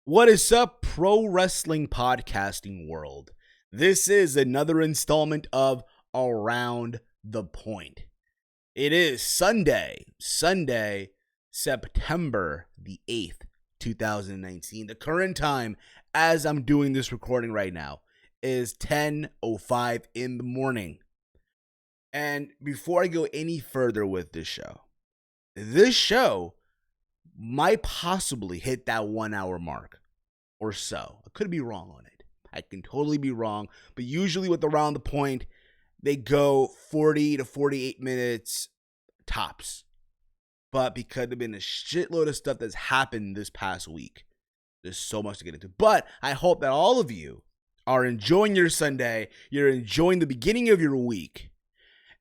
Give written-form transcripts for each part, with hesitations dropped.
What is up, pro wrestling podcasting world? This is another installment of Around the Point. It is Sunday, September the 8th, 2019. The current time, as I'm doing this recording right now, is 10:05 in the morning. And before I go any further with this show might possibly hit that 1 hour mark or so. I could be wrong on it. I can totally be wrong. But usually with Around the Point, they go 40 to 48 minutes tops. But because there's been a shitload of stuff that's happened this past week, there's so much to get into. But I hope that all of you are enjoying your Sunday. You're enjoying the beginning of your week.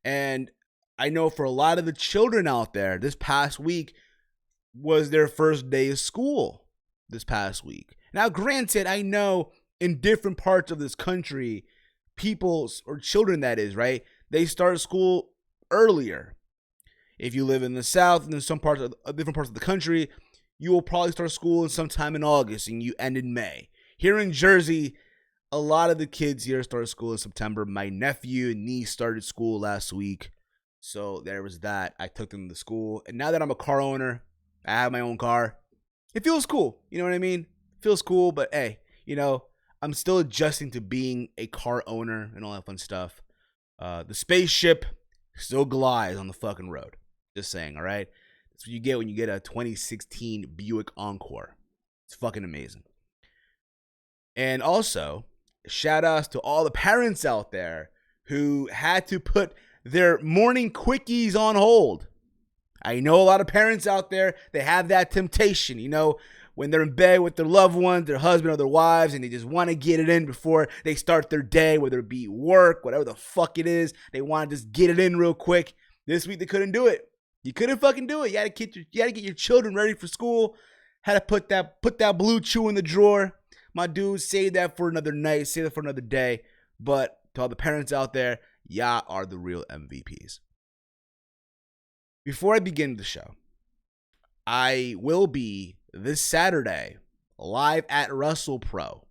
And I know for a lot of the children out there, this past week was their first day of school this past week. Now, granted, I know in different parts of this country, people's, or children that is, right, they start school earlier. If you live in the South and in some parts of different parts of the country, you will probably start school sometime in August and you end in May. Here in Jersey, a lot of the kids here start school in September. My nephew and niece started school last week. So there was that. I took them to school. And now that I'm a car owner, I have my own car. It feels cool. You know what I mean? It feels cool, but hey, you know, I'm still adjusting to being a car owner and all that fun stuff. The spaceship still glides on the fucking road. Just saying, all right? That's what you get when you get a 2016 Buick Encore. It's fucking amazing. And also, shout outs to all the parents out there who had to put their morning quickies on hold. I know a lot of parents out there, they have that temptation, you know, when they're in bed with their loved ones, their husband or their wives, and they just want to get it in before they start their day, whether it be work, whatever the fuck it is. They want to just get it in real quick. This week, they couldn't do it. You couldn't fucking do it. You had to get your children ready for school. Had to put that Blue Chew in the drawer. My dude, save that for another night. Save that for another day. But to all the parents out there, y'all are the real MVPs. Before I begin the show, I will be this Saturday live at WrestlePro.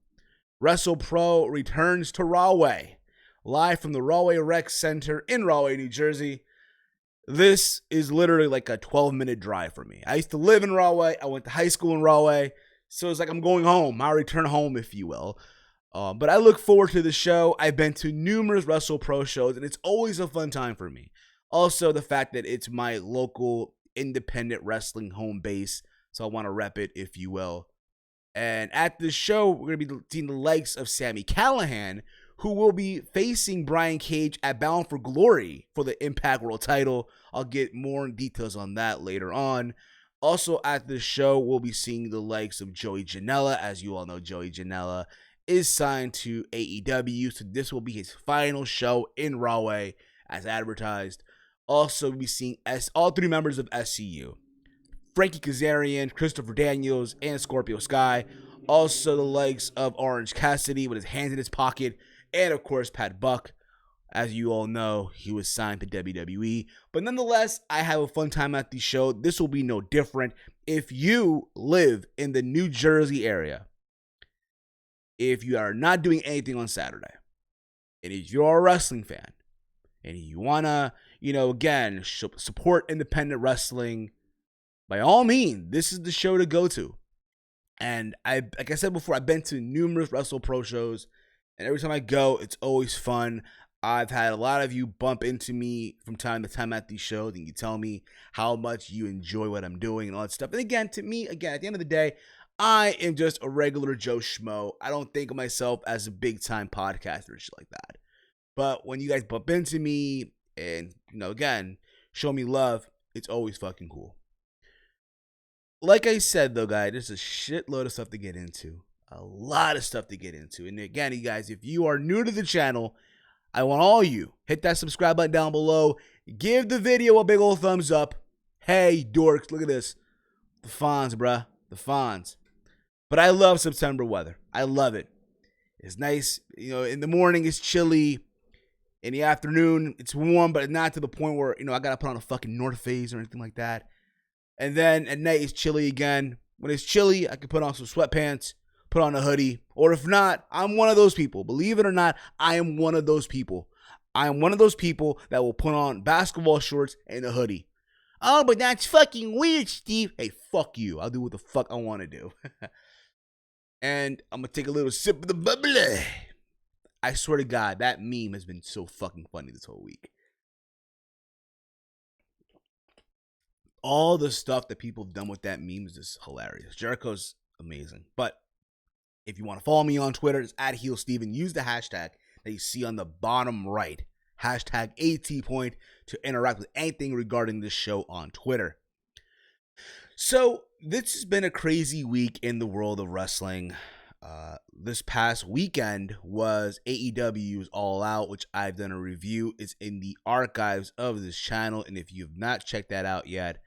WrestlePro returns to Rahway, live from the Rahway Rec Center in Rahway, New Jersey. This is literally like a 12-minute drive for me. I used to live in Rahway. I went to high school in Rahway. So it's like I'm going home. I return home, if you will. But I look forward to the show. I've been to numerous WrestlePro shows, and it's always a fun time for me. Also, the fact that it's my local independent wrestling home base, so I want to rep it, if you will. And at this show, we're going to be seeing the likes of Sami Callihan, who will be facing Brian Cage at Bound for Glory for the Impact World Title. I'll get more details on that later on. Also at this show, we'll be seeing the likes of Joey Janela. As you all know, Joey Janela is signed to AEW, so this will be his final show in Rahway as advertised. Also, we'll be seeing all three members of SCU. Frankie Kazarian, Christopher Daniels, and Scorpio Sky. Also, the likes of Orange Cassidy with his hands in his pocket. And, of course, Pat Buck. As you all know, he was signed to WWE. But nonetheless, I have a fun time at the show. This will be no different. If you live in the New Jersey area, if you are not doing anything on Saturday, and if you're a wrestling fan, and you want to, again, support independent wrestling, by all means, this is the show to go to. And like I said before, I've been to numerous WrestlePro shows, and every time I go, it's always fun. I've had a lot of you bump into me from time to time at these shows, and you tell me how much you enjoy what I'm doing and all that stuff. And again, to me, at the end of the day, I am just a regular Joe Schmo. I don't think of myself as a big-time podcaster or shit like that. But when you guys bump into me and, again, show me love, it's always fucking cool. Like I said, though, guys, there's a shitload of stuff to get into. A lot of stuff to get into. And again, you guys, if you are new to the channel, I want all you, hit that subscribe button down below. Give the video a big old thumbs up. Hey, dorks, look at this. The fawns, bruh. The fawns. But I love September weather. I love it. It's nice. In the morning, it's chilly. In the afternoon, it's warm, but not to the point where, I got to put on a fucking North Face or anything like that. And then at night, it's chilly again. When it's chilly, I can put on some sweatpants put on a hoodie. Or if not, I'm one of those people. Believe it or not, I am one of those people. I am one of those people that will put on basketball shorts and a hoodie. Oh, but that's fucking weird, Steve. Hey, fuck you. I'll do what the fuck I want to do. And I'm going to take a little sip of the bubbly. I swear to God, that meme has been so fucking funny this whole week. All the stuff that people have done with that meme is just hilarious. Jericho's amazing. But if you want to follow me on Twitter, it's @HeelSteven. Use the hashtag that you see on the bottom right. Hashtag ATPoint to interact with anything regarding this show on Twitter. So this has been a crazy week in the world of wrestling. This past weekend was AEW's All Out, which I've done a review. It's in the archives of this channel, and if you have not checked that out yet,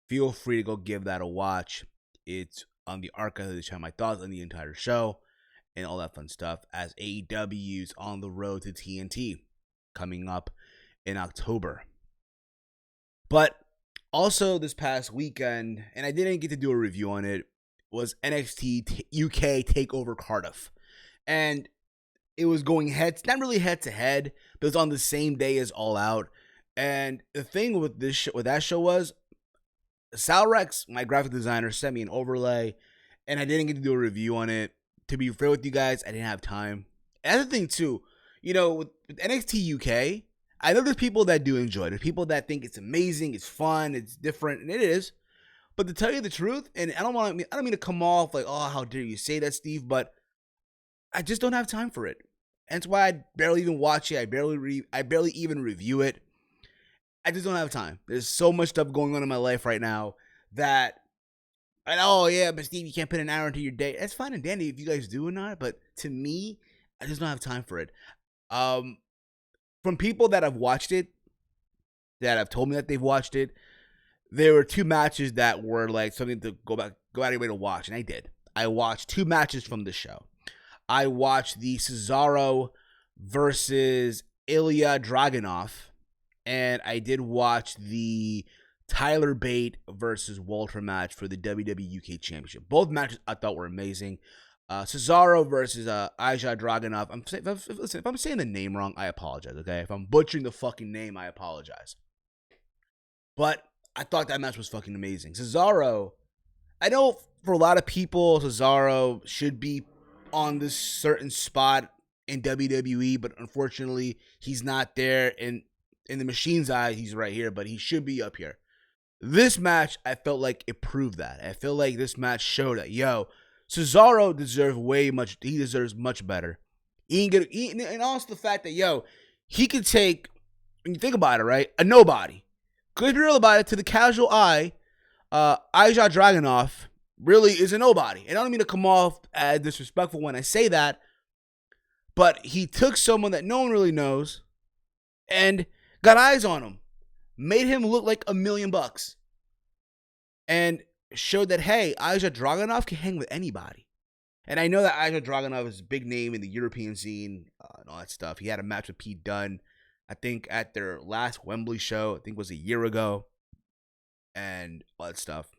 feel free to go give that a watch. It's on the archives of the channel, my thoughts on the entire show, and all that fun stuff, as AEW's on the road to TNT, coming up in October. But also this past weekend, and I didn't get to do a review on it, was NXT UK Takeover Cardiff. And it was going not really head to head, but it was on the same day as All Out. And the thing with that show was, Sal Rex, my graphic designer, sent me an overlay, and I didn't get to do a review on it. To be fair with you guys, I didn't have time. And the thing too, with NXT UK, I know there's people that do enjoy it. There's people that think it's amazing, it's fun, it's different, and it is. But to tell you the truth, and I don't mean to come off like, oh, how dare you say that, Steve, but I just don't have time for it. And that's why I barely even watch it. I barely even review it. I just don't have time. There's so much stuff going on in my life right now that, but Steve, you can't put an hour into your day. That's fine and dandy if you guys do or not, but to me, I just don't have time for it. From people that have watched it, that have told me that they've watched it, there were two matches that were like something to go out of your way to watch, and I did. I watched two matches from the show. I watched the Cesaro versus Ilja Dragunov, and I did watch the Tyler Bate versus Walter match for the WWE UK Championship. Both matches I thought were amazing. Cesaro versus Ilja Dragunov. If I'm saying the name wrong, I apologize, okay? If I'm butchering the fucking name, I apologize. But I thought that match was fucking amazing. Cesaro, I know for a lot of people, Cesaro should be on this certain spot in WWE, but unfortunately, he's not there. In the machine's eye, he's right here, but he should be up here. This match, I felt like it proved that. I feel like this match showed that, Cesaro deserves much better. And also the fact that, he could take, when you think about it, right, a nobody. Because if you're real about it, to the casual eye, Ilja Dragunov really is a nobody. And I don't mean to come off as disrespectful when I say that, but he took someone that no one really knows and got eyes on him, made him look like $1 million, and showed that, hey, Ilja Dragunov can hang with anybody. And I know that Ilja Dragunov is a big name in the European scene and all that stuff. He had a match with Pete Dunne, I think, at their last Wembley show. I think it was a year ago, and all that stuff.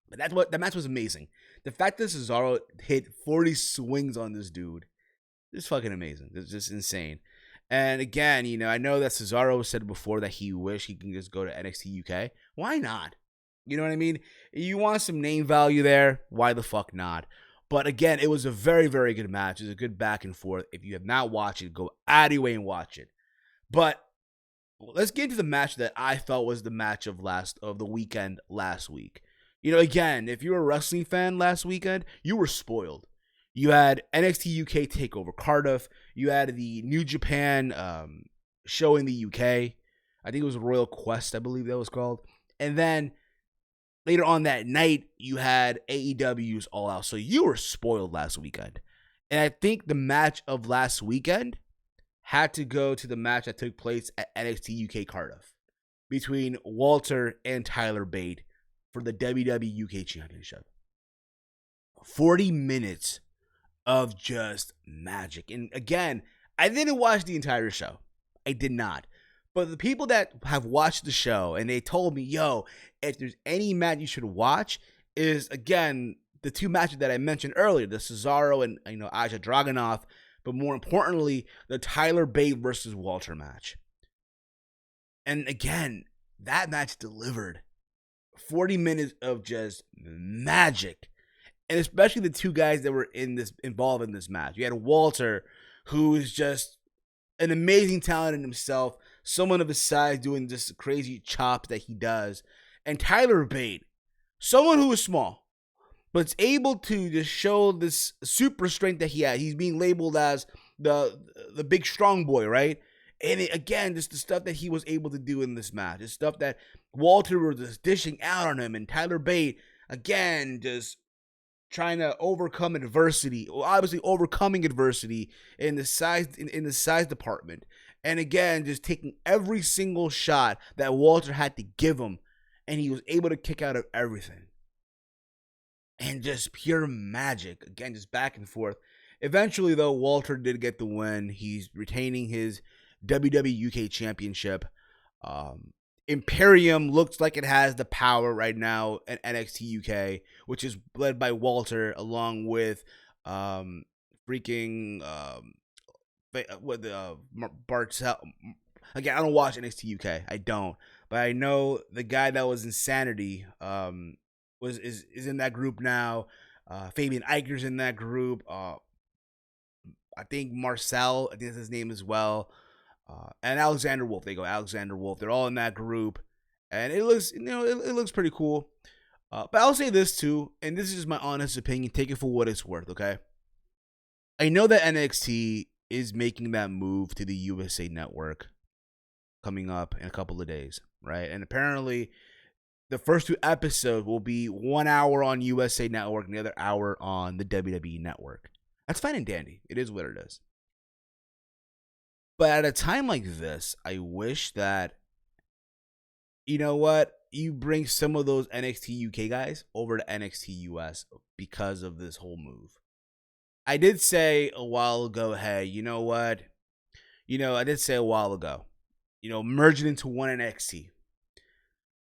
But that match was amazing. The fact that Cesaro hit 40 swings on this dude is fucking amazing. It's just insane. And again, I know that Cesaro said before that he wished he can just go to NXT UK. Why not? You know what I mean? You want some name value there? Why the fuck not? But again, it was a very, very good match. It was a good back and forth. If you have not watched it, go out of your way and watch it. But let's get into the match that I felt was the match of the weekend last week. Again, if you're a wrestling fan last weekend, you were spoiled. You had NXT UK Takeover Cardiff. You had the New Japan show in the UK. I think it was Royal Quest, I believe that was called. And then later on that night, you had AEW's All Out. So you were spoiled last weekend. And I think the match of last weekend had to go to the match that took place at NXT UK Cardiff between Walter and Tyler Bate for the WWE UK Championship. 40 minutes of just magic. And again, I didn't watch the entire show. I did not. But the people that have watched the show, and they told me, if there's any match you should watch, is, again, the two matches that I mentioned earlier, the Cesaro and Ilja Dragunov, but more importantly, the Tyler Bate versus Walter match. And again, that match delivered 40 minutes of just magic. And especially the two guys that were involved in this match. You had Walter, who is just an amazing talent in himself, someone of his size doing just crazy chops that he does. And Tyler Bate, someone who is small, but is able to just show this super strength that he has. He's being labeled as the big strong boy, right? And again, just the stuff that he was able to do in this match. The stuff that Walter was just dishing out on him. And Tyler Bate, again, just trying to overcome adversity. Well, obviously overcoming adversity in the size department. And again, just taking every single shot that Walter had to give him. And he was able to kick out of everything. And just pure magic. Again, just back and forth. Eventually, though, Walter did get the win. He's retaining his WWE UK Championship. Imperium looks like it has the power right now at NXT UK, which is led by Walter, along with Bartel. Again, I don't watch NXT UK. I don't, but I know the guy that was Insanity is in that group now. Fabian Eichner's in that group. I think Marcel, I think that's his name as well. And Alexander Wolf. They go Alexander Wolf. They're all in that group, and it looks, it looks pretty cool. But I'll say this too, and this is just my honest opinion. Take it for what it's worth, okay? I know that NXT is making that move to the USA Network coming up in a couple of days, right? And apparently, the first two episodes will be 1 hour on USA Network and the other hour on the WWE Network. That's fine and dandy. It is what it is. But at a time like this, I wish that, you bring some of those NXT UK guys over to NXT US because of this whole move. I did say a while ago, hey, you know what? I did say a while ago, merge it into one NXT.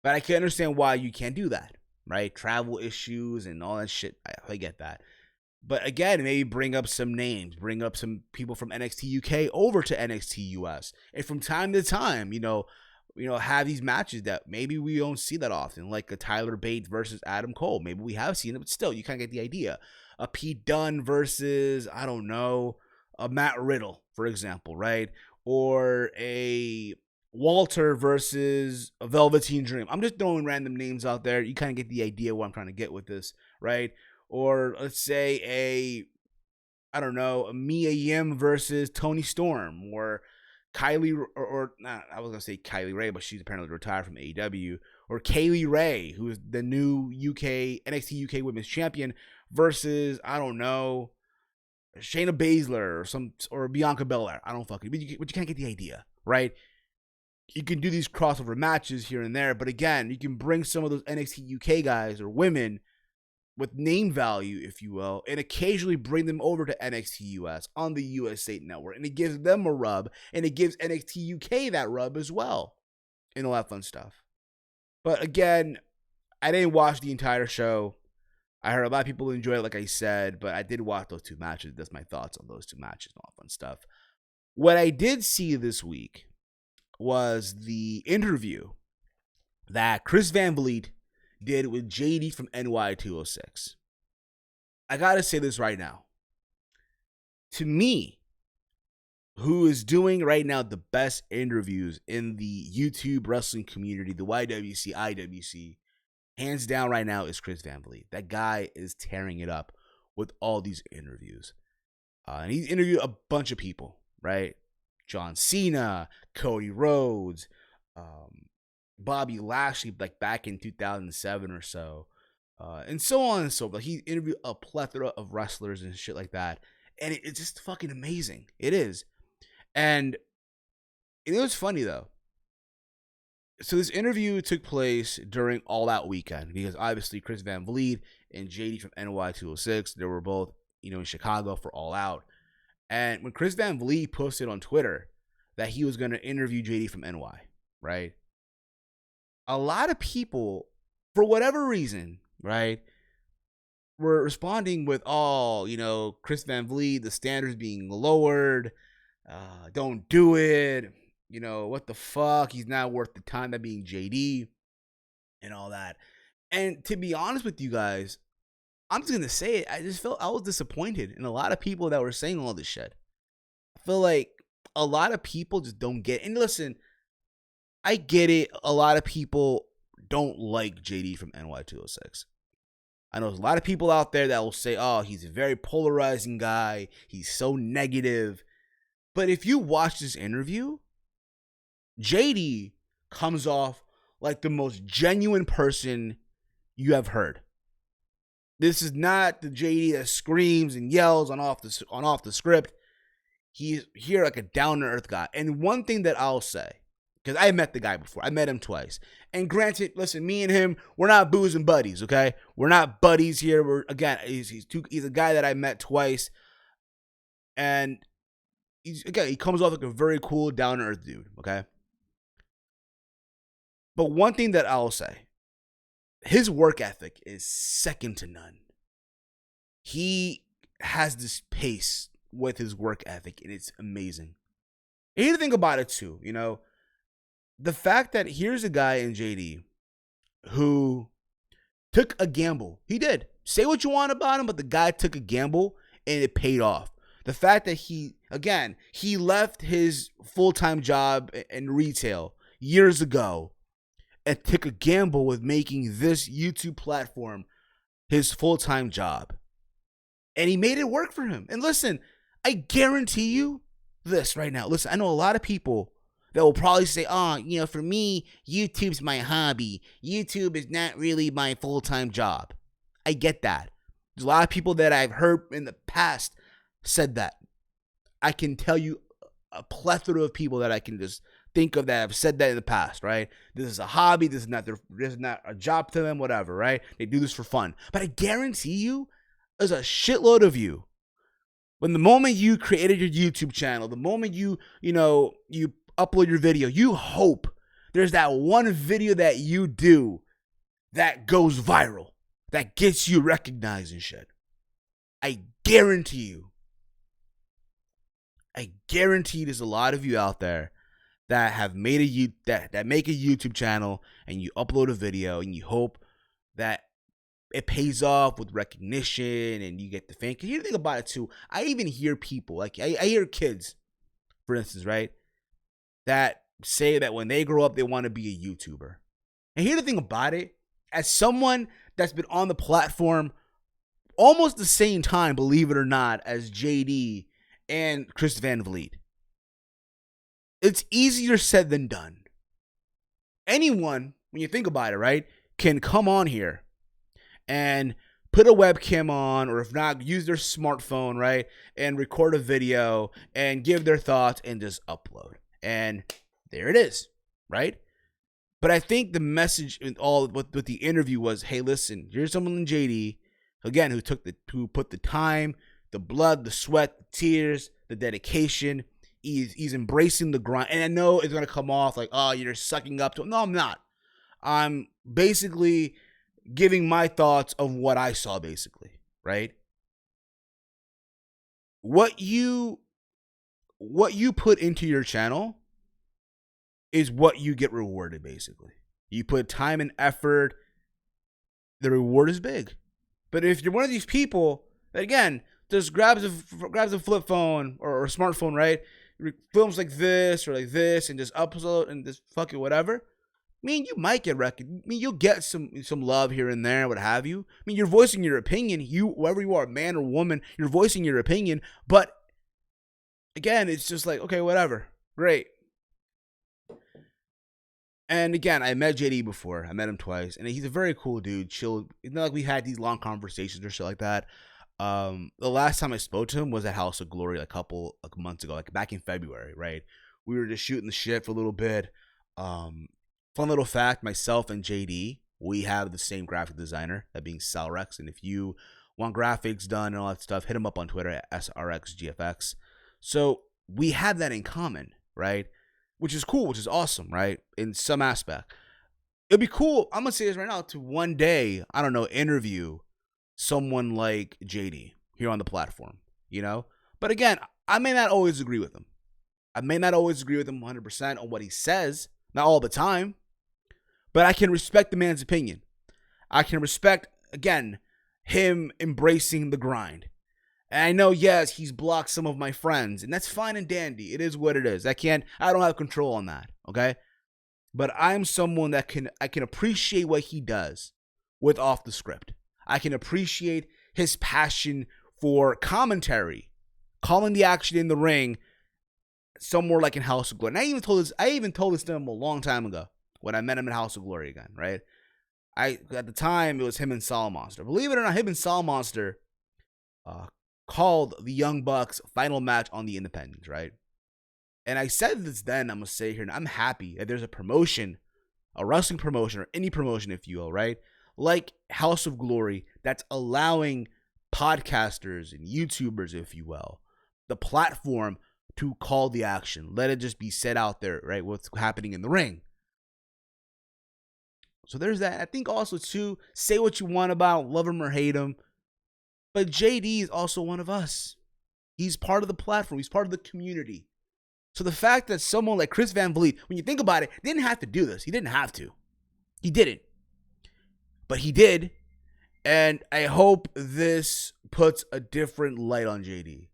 But I can understand why you can't do that, right? Travel issues and all that shit. I get that. But again, maybe bring up some names, bring up some people from NXT UK over to NXT US. And from time to time, have these matches that maybe we don't see that often, like a Tyler Bate versus Adam Cole. Maybe we have seen it, but still, you kind of get the idea. A Pete Dunne versus, I don't know, a Matt Riddle, for example, right? Or a Walter versus a Velveteen Dream. I'm just throwing random names out there. You kind of get the idea what I'm trying to get with this, right? Or let's say a Mia Yim versus Toni Storm, or Kylie, I was going to say Kylie Ray, but she's apparently retired from AEW, or Kaylee Ray, who is the new NXT UK Women's Champion, versus, Shayna Baszler or Bianca Belair. I don't fucking, but you can't get the idea, right? You can do these crossover matches here and there, but again, you can bring some of those NXT UK guys or women with name value, if you will, and occasionally bring them over to NXT US on the USA Network. And it gives them a rub, and it gives NXT UK that rub as well. And all that fun stuff. But again, I didn't watch the entire show. I heard a lot of people enjoy it, like I said, but I did watch those two matches. That's my thoughts on those two matches and all that fun stuff. What I did see this week was the interview that Chris Van Vliet did with JD from NY206. I gotta say this right now. To me, who is doing right now the best interviews in the YouTube wrestling community, the YWC, IWC, hands down right now is Chris Van Vliet. That guy is tearing it up with all these interviews. And he's interviewed a bunch of people, right? John Cena, Cody Rhodes, Bobby Lashley, like back in 2007 or so, and so on and so forth. He interviewed a plethora of wrestlers and shit like that, and it's just fucking amazing. It is. And it was funny though. So this interview took place during All Out weekend, because obviously Chris Van Vliet and JD from NY206, they were both, in Chicago for All Out. And when Chris Van Vliet posted on Twitter that he was going to interview JD from NY, right? A lot of people, for whatever reason, right, were responding with, oh, Chris Van Vliet, the standards being lowered. Don't do it. What the fuck? He's not worth the time, that being JD and all that. And to be honest with you guys, I'm just going to say it. I just felt I was disappointed in a lot of people that were saying all this shit. I feel like a lot of people just don't get it. And listen, I get it. A lot of people don't like JD from NY206. I know there's a lot of people out there that will say, oh, he's a very polarizing guy. He's so negative. But if you watch this interview, JD comes off like the most genuine person you have heard. This is not the JD that screams and yells on off the script. He's here like a down-to-earth guy. And one thing that I'll say, because I met the guy before. I met him twice. And granted, listen, me and him, we're not boozing buddies, okay? We're not buddies here. He's a guy that I met twice. And he comes off like a very cool, down-to-earth dude, okay? But one thing that I'll say, his work ethic is second to none. He has this pace with his work ethic, and it's amazing. And you think about it too, the fact that here's a guy in JD who took a gamble. He did. Say what you want about him, but the guy took a gamble and it paid off. The fact that he left his full-time job in retail years ago and took a gamble with making this YouTube platform his full-time job. And he made it work for him. And listen, I guarantee you this right now. Listen, I know a lot of people that will probably say, for me, YouTube's my hobby. YouTube is not really my full-time job. I get that. There's a lot of people that I've heard in the past said that. I can tell you a plethora of people that I can just think of that have said that in the past, right? This is a hobby. This is not a job to them, whatever, right? They do this for fun. But I guarantee you, there's a shitload of you. When the moment you created your YouTube channel, the moment you upload your video, you hope there's that one video that you do that goes viral, that gets you recognized and shit. I guarantee there's a lot of you out there that have made that make a YouTube channel and you upload a video and you hope that it pays off with recognition and you get the fame. Because you think about it too, I even hear people, like I hear kids, for instance, right, that say that when they grow up, they want to be a YouTuber. And here's the thing about it, as someone that's been on the platform almost the same time, believe it or not, as JD and Chris Van Vliet, it's easier said than done. Anyone, when you think about it, right, can come on here and put a webcam on, or if not, use their smartphone, right, and record a video and give their thoughts and just upload. And there it is, right? But I think the message in all with the interview was, hey, listen, here's someone in JD, again, who put the time, the blood, the sweat, the tears, the dedication. He's embracing the grind. And I know it's going to come off like, oh, you're sucking up to him. No, I'm not. I'm basically giving my thoughts of what I saw, basically, right? What you put into your channel is what you get rewarded, basically. You put time and effort, the reward is big. But if you're one of these people that, again, just grabs a flip phone or a smartphone, right, films like this or like this and just upload and just fuck it, whatever, I mean, you might get recognized. I mean, you'll get some love here and there, what have you. I mean, you're voicing your opinion. You, whoever you are, man or woman, you're voicing your opinion. But again, it's just like, okay, whatever. Great. And again, I met JD before. I met him twice. And he's a very cool dude. Chill. It's not like we had these long conversations or shit like that. The last time I spoke to him was at House of Glory a couple months ago, like back in February, right? We were just shooting the shit for a little bit. Fun little fact, myself and JD, we have the same graphic designer, that being Salrex. And if you want graphics done and all that stuff, hit him up on Twitter at SRXGFX. So we have that in common, right? Which is cool, which is awesome, right? In some aspect. It'd be cool, I'm going to say this right now, to one day, I don't know, interview someone like JD here on the platform, you know? But again, I may not always agree with him. I may not always agree with him 100% on what he says, not all the time, but I can respect the man's opinion. I can respect, again, him embracing the grind. And I know, yes, he's blocked some of my friends, and that's fine and dandy. It is what it is. I don't have control on that, okay? But I'm someone that I can appreciate what he does with off the script. I can appreciate his passion for commentary, calling the action in the ring, somewhere like in House of Glory. And I even told this to him a long time ago when I met him in House of Glory again, right? At the time, it was him and Sol Monster. Believe it or not, him and Sol Monster called the Young Bucks final match on the Independents, right? And I said this then, I'm going to say here, and I'm happy that there's a promotion, a wrestling promotion, or any promotion, if you will, right? Like House of Glory, that's allowing podcasters and YouTubers, if you will, the platform to call the action. Let it just be said out there, right? What's happening in the ring. So there's that. I think also, too, say what you want about, love him or hate him, but JD is also one of us. He's part of the platform. He's part of the community. So the fact that someone like Chris Van Vliet, when you think about it, didn't have to do this. He didn't have to. He didn't. But he did. And I hope this puts a different light on JD.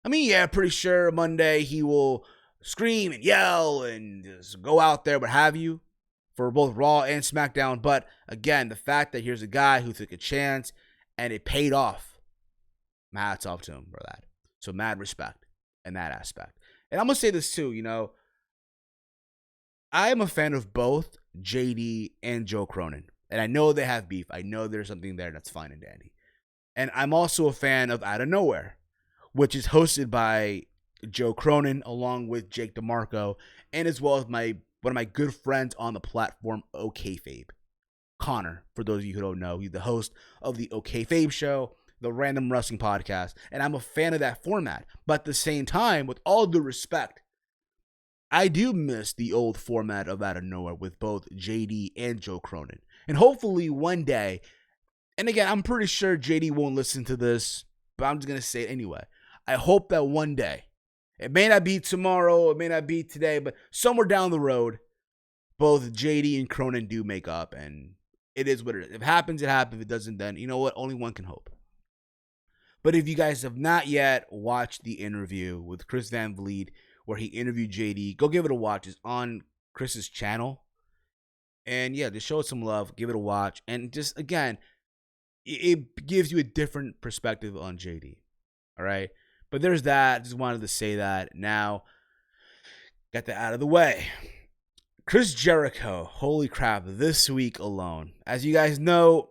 I mean, yeah, pretty sure Monday he will scream and yell and just go out there, what have you, for both Raw and SmackDown. But again, the fact that here's a guy who took a chance and it paid off, my hats off to him for that. So mad respect in that aspect. And I'm going to say this too, you know, I am a fan of both JD and Joe Cronin. And I know they have beef. I know there's something there that's fine and dandy. And I'm also a fan of Out of Nowhere, which is hosted by Joe Cronin along with Jake DeMarco, and as well as one of my good friends on the platform, OKayfabe. Conor, for those of you who don't know, he's the host of the OKayfabe show, the Random Wrestling Podcast, and I'm a fan of that format. But at the same time, with all due respect, I do miss the old format of Out of Nowhere with both JD and Joe Cronin. And hopefully one day, and again, I'm pretty sure JD won't listen to this, but I'm just going to say it anyway. I hope that one day, it may not be tomorrow, it may not be today, but somewhere down the road, both JD and Cronin do make up, and it is what it is. If it happens, it happens. If it doesn't, then you know what? Only one can hope. But if you guys have not yet watched the interview with Chris Van Vliet, where he interviewed JD, go give it a watch. It's on Chris's channel. And yeah, just show it some love. Give it a watch. And just, again, it gives you a different perspective on JD. All right? But there's that. Just wanted to say that. Now, got that out of the way. Chris Jericho, holy crap, this week alone. As you guys know,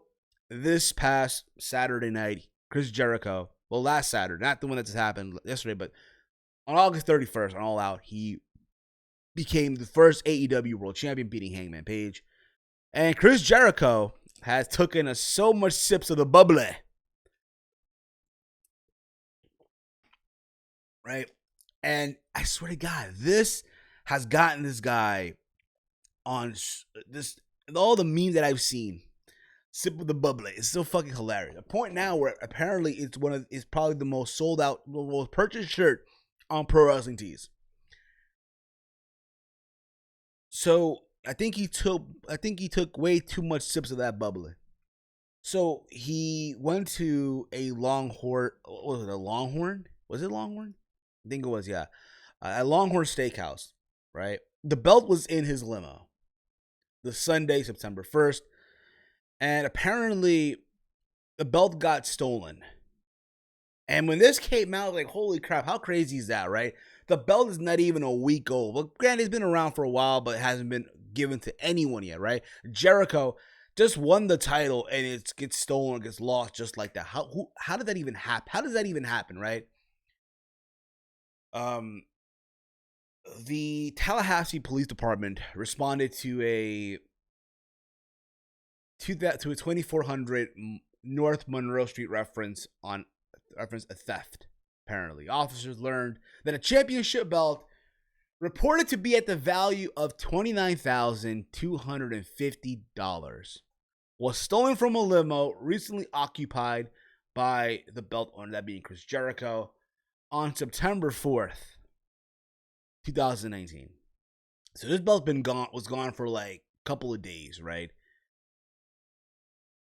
this past Saturday night, Chris Jericho, well, last Saturday, not the one that just happened yesterday, but on August 31st, on All Out, he became the first AEW World Champion, beating Hangman Page. And Chris Jericho has taken so much sips of the bubbly. Right? And I swear to God, this has gotten this guy on this, all the memes that I've seen. Sip of the bubbly. It's so fucking hilarious. A point now where apparently it's probably the most sold out, most purchased shirt on Pro Wrestling Tees. So I think he took way too much sips of that bubbly. So he went to a Longhorn. Was it a Longhorn? Was it Longhorn? I think it was, yeah. At Longhorn Steakhouse, right? The belt was in his limo. The Sunday, September 1st. And apparently, the belt got stolen. And when this came out, like, holy crap, how crazy is that, right? The belt is not even a week old. Well, granted, it's been around for a while, but it hasn't been given to anyone yet, right? Jericho just won the title, and it gets stolen, gets lost just like that. How did that even happen? How does that even happen, right? The Tallahassee Police Department responded to a 2400 North Monroe Street reference a theft. Apparently, officers learned that a championship belt reported to be at the value of $29,250 was stolen from a limo recently occupied by the belt owner, that being Chris Jericho, on September 4th, 2019. So this belt was gone for like a couple of days, right?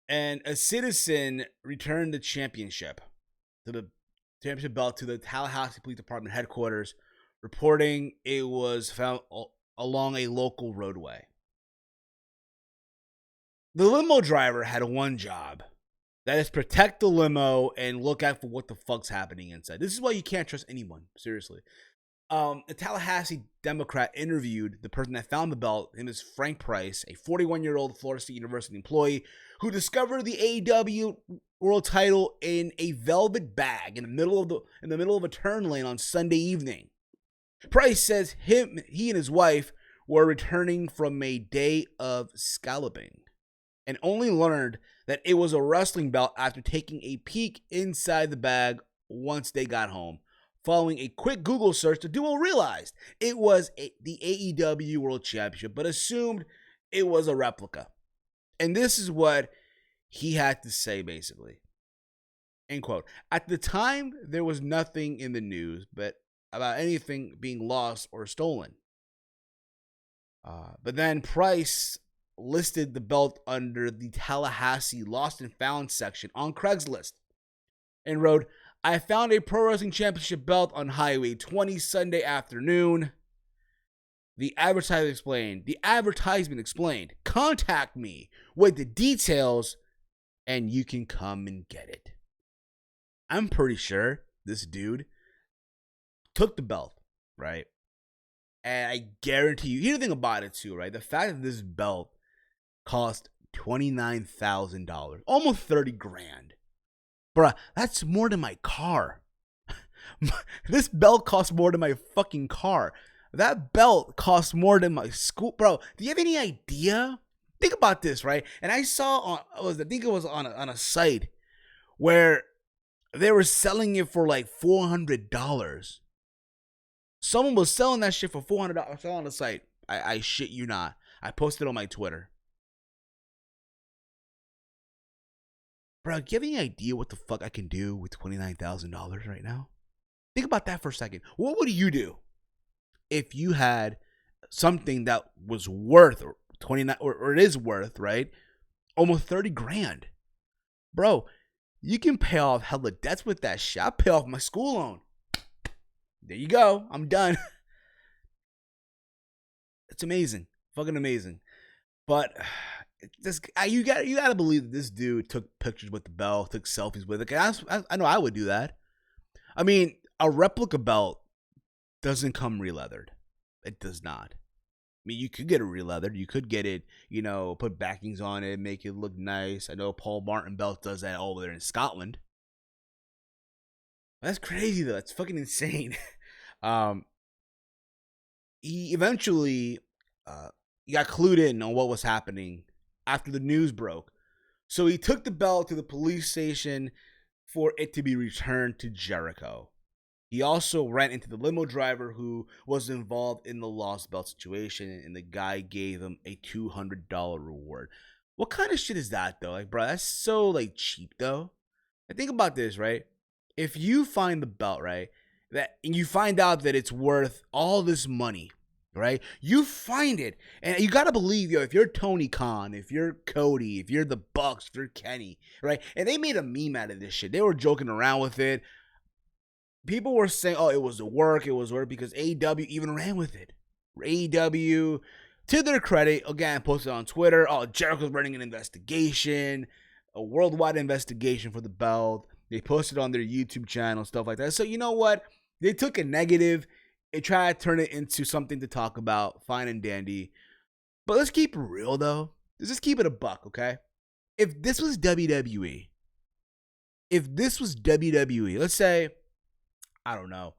And a citizen returned the championship belt to the Tallahassee Police Department headquarters, reporting it was found along a local roadway. The limo driver had one job. That is protect the limo and look out for what the fuck's happening inside. This is why you can't trust anyone, seriously. A Tallahassee Democrat interviewed the person that found the belt. Him is Frank Price, a 41-year-old Florida State University employee who discovered the AEW World Title in a velvet bag in the middle of a turn lane on Sunday evening. Price says he and his wife were returning from a day of scalloping and only learned that it was a wrestling belt after taking a peek inside the bag once they got home. Following a quick Google search, the duo realized it was the AEW World Championship, but assumed it was a replica. And this is what he had to say, basically. End quote. At the time, there was nothing in the news about anything being lost or stolen. But then Price listed the belt under the Tallahassee Lost and Found section on Craigslist and wrote, "I found a Pro Wrestling Championship belt on Highway 20 Sunday afternoon." The advertisement explained, "Contact me with the details and you can come and get it." I'm pretty sure this dude took the belt, right? And I guarantee you, here's the thing about it too, right? The fact that this belt cost $29,000, almost 30 grand. Bruh, that's more than my car. This belt costs more than my fucking car. That belt costs more than my school. Bro, do you have any idea? Think about this, right? And I saw I think it was on a site where they were selling it for like $400. Someone was selling that shit for $400. I saw on the site. I shit you not. I posted on my Twitter. Bro, do you have any idea what the fuck I can do with $29,000 right now? Think about that for a second. What would you do if you had something that was worth 29 or it is worth, right? Almost 30 grand. Bro, you can pay off hella debts with that shit. I pay off my school loan. There you go. I'm done. It's amazing. Fucking amazing. But you gotta believe that this dude took pictures with the belt, took selfies with it. I know I would do that. I mean, a replica belt doesn't come re-leathered. It does not. I mean, you could get it re-leathered. You could get it, put backings on it, make it look nice. I know Paul Martin belt does that over there in Scotland. That's crazy though. That's fucking insane. He eventually he got clued in on what was happening after the news broke. So he took the belt to the police station for it to be returned to Jericho. He also ran into the limo driver who was involved in the lost belt situation, and the guy gave him a $200 reward. What kind of shit is that though? Like, bro, that's so cheap though. And think about this, right? If you find the belt, right, and you find out that it's worth all this money, right? You find it, and you gotta believe, if you're Tony Khan, if you're Cody, if you're the Bucks, if you're Kenny, right? And they made a meme out of this shit. They were joking around with it. People were saying, "Oh, it was work because AEW even ran with it." AEW, to their credit, again, posted on Twitter, "Oh, Jericho's running an investigation, a worldwide investigation for the belt." They posted on their YouTube channel, stuff like that. So you know what? They took a negative and tried to turn it into something to talk about. Fine and dandy. But let's keep it real, though. Let's just keep it a buck, okay? If this was WWE, let's say, I don't know,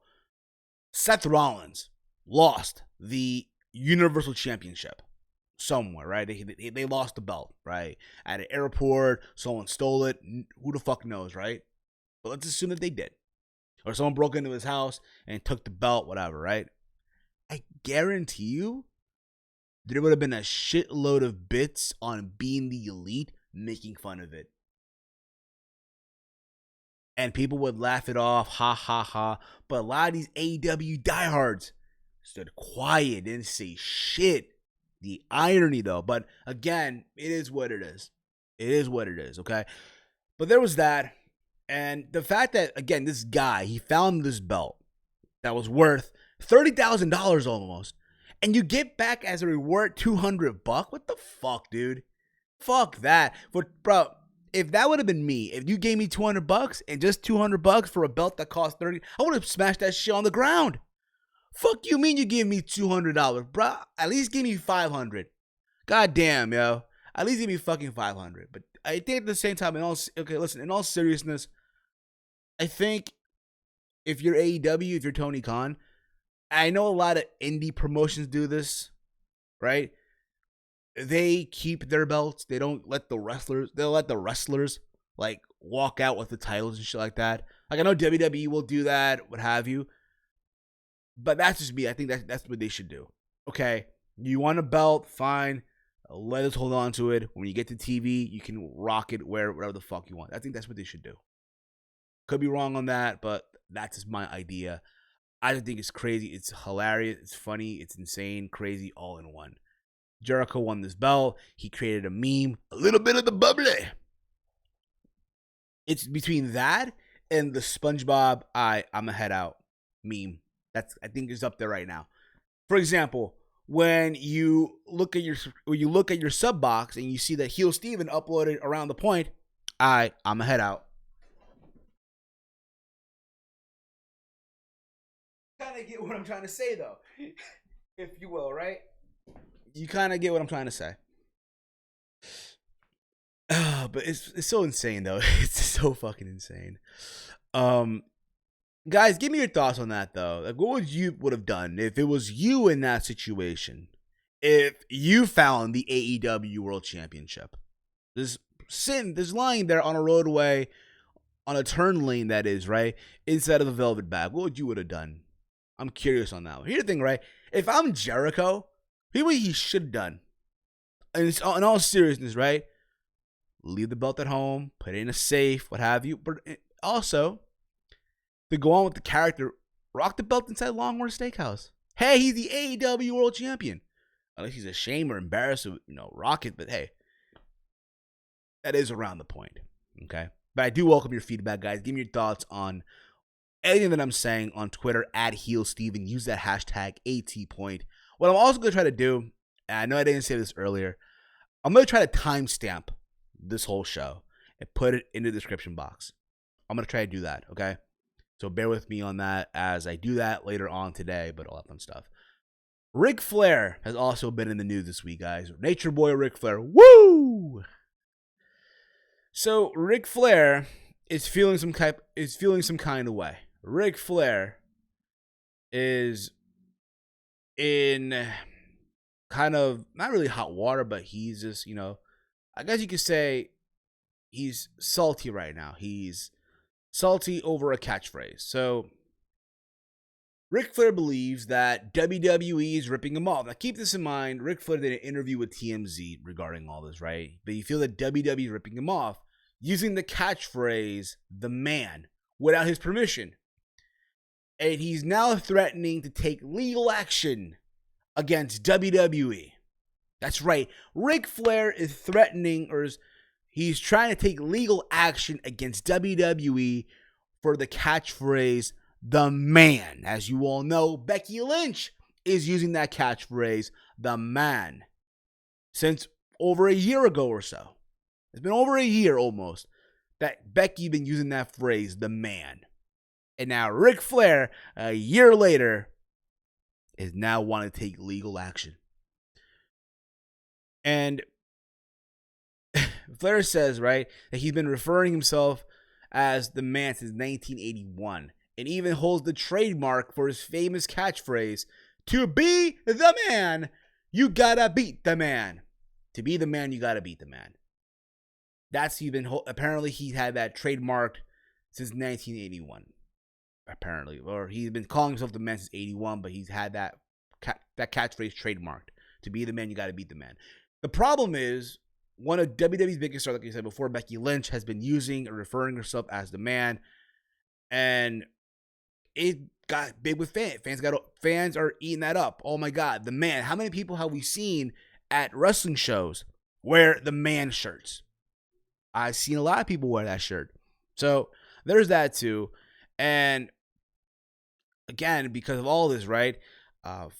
Seth Rollins lost the Universal Championship somewhere, right? They lost the belt, right? At an airport, someone stole it. Who the fuck knows, right? But let's assume that they did. Or someone broke into his house and took the belt, whatever, right? I guarantee you there would have been a shitload of bits on Being the Elite making fun of it. And people would laugh it off, ha ha ha. But a lot of these AEW diehards stood quiet, didn't say shit. The irony, though. But again, it is what it is. It is what it is, okay? But there was that. And the fact that, again, this guy, he found this belt that was worth $30,000 almost. And you get back as a reward $200. What the fuck, dude? Fuck that. But, bro, if that would have been me, if you gave me $200 and just $200 for a belt that cost $30, I would have smashed that shit on the ground. Fuck you mean you give me $200, bro? At least give me $500. God damn, yo. At least give me fucking $500. But I think at the same time, in all seriousness, I think if you're AEW, if you're Tony Khan, I know a lot of indie promotions do this, right? They keep their belts. They don't let the wrestlers, they'll let the wrestlers like walk out with the titles and shit like that. Like I know WWE will do that, what have you. But that's just me. I think that's what they should do. Okay, you want a belt, fine. Let us hold on to it. When you get to TV, you can rock it wherever the fuck you want. I think that's what they should do. Could be wrong on that, but that's just my idea. I just think it's crazy. It's hilarious. It's funny. It's insane. Crazy all in one. Jericho won this belt. He created a meme. A little bit of the bubbly. It's between that and the SpongeBob I'm a head out meme. I think is up there right now. For example, when you look at your sub box and you see that Heel Steven uploaded around the point, I'm a head out. Kind of get what I'm trying to say though, if you will, right? You kind of get what I'm trying to say. But it's so insane though. It's so fucking insane. Guys, give me your thoughts on that though. Like, what would have done if it was you in that situation? If you found the AEW World Championship, this lying there on a roadway, on a turn lane that is, right, inside of the velvet bag, what would you have done? I'm curious on that. Here's the thing, right? If I'm Jericho, here's what he should have done. And it's in all seriousness, right? Leave the belt at home, put it in a safe, what have you. But also, to go on with the character, rock the belt inside Longhorn Steakhouse. Hey, he's the AEW World Champion. Unless he's ashamed or embarrassed to, rock it. But hey, that is around the point. Okay? But I do welcome your feedback, guys. Give me your thoughts on anything that I'm saying on Twitter, @HeelSteven. Use that hashtag ATPoint. What I'm also going to try to do, and I know I didn't say this earlier, I'm going to try to timestamp this whole show and put it in the description box. I'm going to try to do that, okay? So bear with me on that as I do that later on today, but all that fun stuff. Ric Flair has also been in the news this week, guys. Nature Boy Ric Flair. Woo! So Ric Flair is feeling some kind of way. Ric Flair is in kind of not really hot water, but he's just, I guess you could say he's salty right now. He's salty over a catchphrase. So Ric Flair believes that WWE is ripping him off. Now keep this in mind. Ric Flair did an interview with TMZ regarding all this, right? But you feel that WWE is ripping him off using the catchphrase, the man, without his permission. And he's now threatening to take legal action against WWE. That's right. Ric Flair is threatening, or he's trying to take legal action against WWE for the catchphrase, the man. As you all know, Becky Lynch is using that catchphrase, the man, since over a year ago or so. It's been over a year almost that Becky been using that phrase, the man. And now Ric Flair, a year later, is now wanting to take legal action. And Flair says, right, that he's been referring himself as the man since 1981 and even holds the trademark for his famous catchphrase, to be the man, you gotta beat the man. To be the man, you gotta beat the man. That's even, apparently he had that trademarked since 1981. Apparently, or he's been calling himself the man since 81, but he's had that catchphrase trademarked. To be the man, you gotta beat the man. The problem is, one of WWE's biggest stars, like I said before, Becky Lynch, has been using or referring herself as the man. And it got big with fans. Fans are eating that up. Oh my God, the man. How many people have we seen at wrestling shows wear the man shirts? I've seen a lot of people wear that shirt. So there's that too. And again, because of all this, right?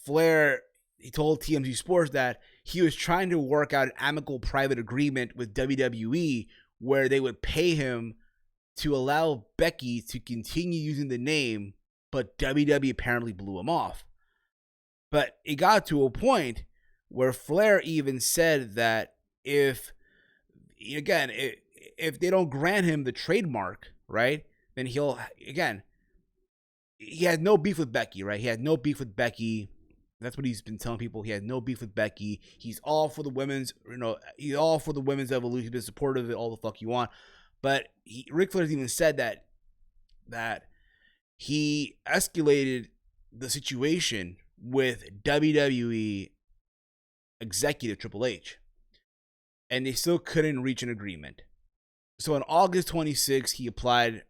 Flair, he told TMZ Sports that he was trying to work out an amicable private agreement with WWE where they would pay him to allow Becky to continue using the name, but WWE apparently blew him off. But it got to a point where Flair even said that if they don't grant him the trademark, right, then he had no beef with Becky, right? He had no beef with Becky. That's what he's been telling people. He had no beef with Becky. He's all for the women's, he's all for the women's evolution. He's been supportive of it, all the fuck you want. But Ric Flair even said that he escalated the situation with WWE executive Triple H, and they still couldn't reach an agreement. So on August 26th, he applied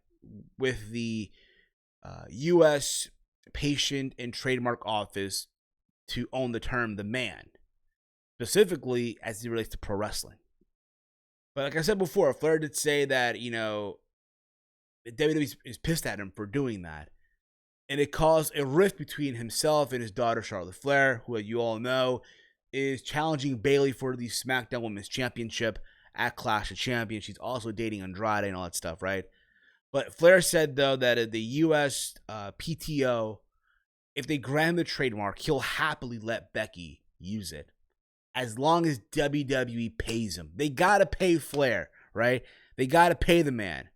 with the U.S. Patent and Trademark Office to own the term "the man," specifically as it relates to pro wrestling. But like I said before, Flair did say that, WWE is pissed at him for doing that. And it caused a rift between himself and his daughter, Charlotte Flair, who, as you all know, is challenging Bayley for the Smackdown Women's Championship at Clash of Champions. She's also dating Andrade and all that stuff, right? But Flair said, though, that at the U.S. PTO, if they grant the trademark, he'll happily let Becky use it, as long as WWE pays him. They got to pay Flair, right? They got to pay the man,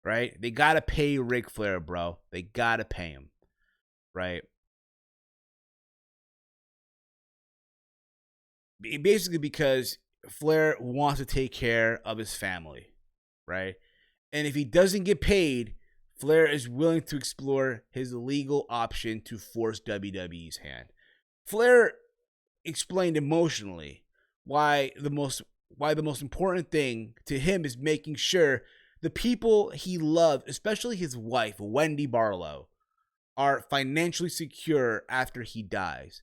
right? They got to pay Ric Flair, bro. They got to pay him, right? Basically because Flair wants to take care of his family, right? And if he doesn't get paid, Flair is willing to explore his legal option to force WWE's hand. Flair explained emotionally why the most important thing to him is making sure the people he loved, especially his wife, Wendy Barlow, are financially secure after he dies.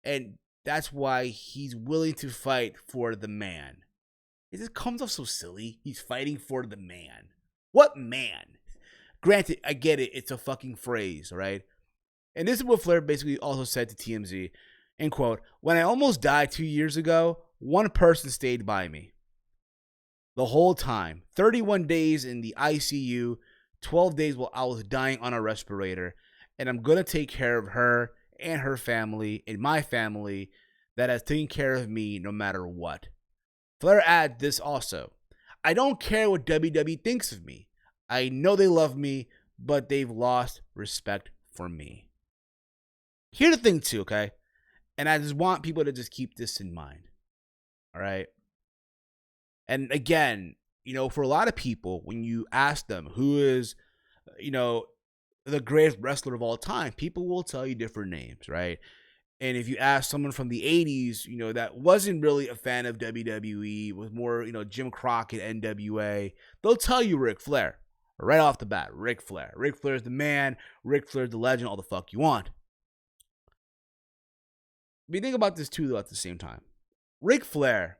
And that's why he's willing to fight for the man. It just comes off so silly. He's fighting for the man. What man? Granted, I get it. It's a fucking phrase, right? And this is what Flair basically also said to TMZ. And quote, "When I almost died 2 years ago, one person stayed by me the whole time. 31 days in the ICU, 12 days while I was dying on a respirator. And I'm going to take care of her and her family and my family that has taken care of me no matter what." Flair added this also. "I don't care what WWE thinks of me. I know they love me, but they've lost respect for me." Here's the thing too, okay? And I just want people to just keep this in mind. All right? And again, for a lot of people, when you ask them who is, the greatest wrestler of all time, people will tell you different names, right? And if you ask someone from the 80s, that wasn't really a fan of WWE, was more, Jim Crockett, NWA, they'll tell you Ric Flair. Right off the bat, Ric Flair. Ric Flair's the man. Ric Flair's the legend, all the fuck you want. But you think about this too, though, at the same time. Ric Flair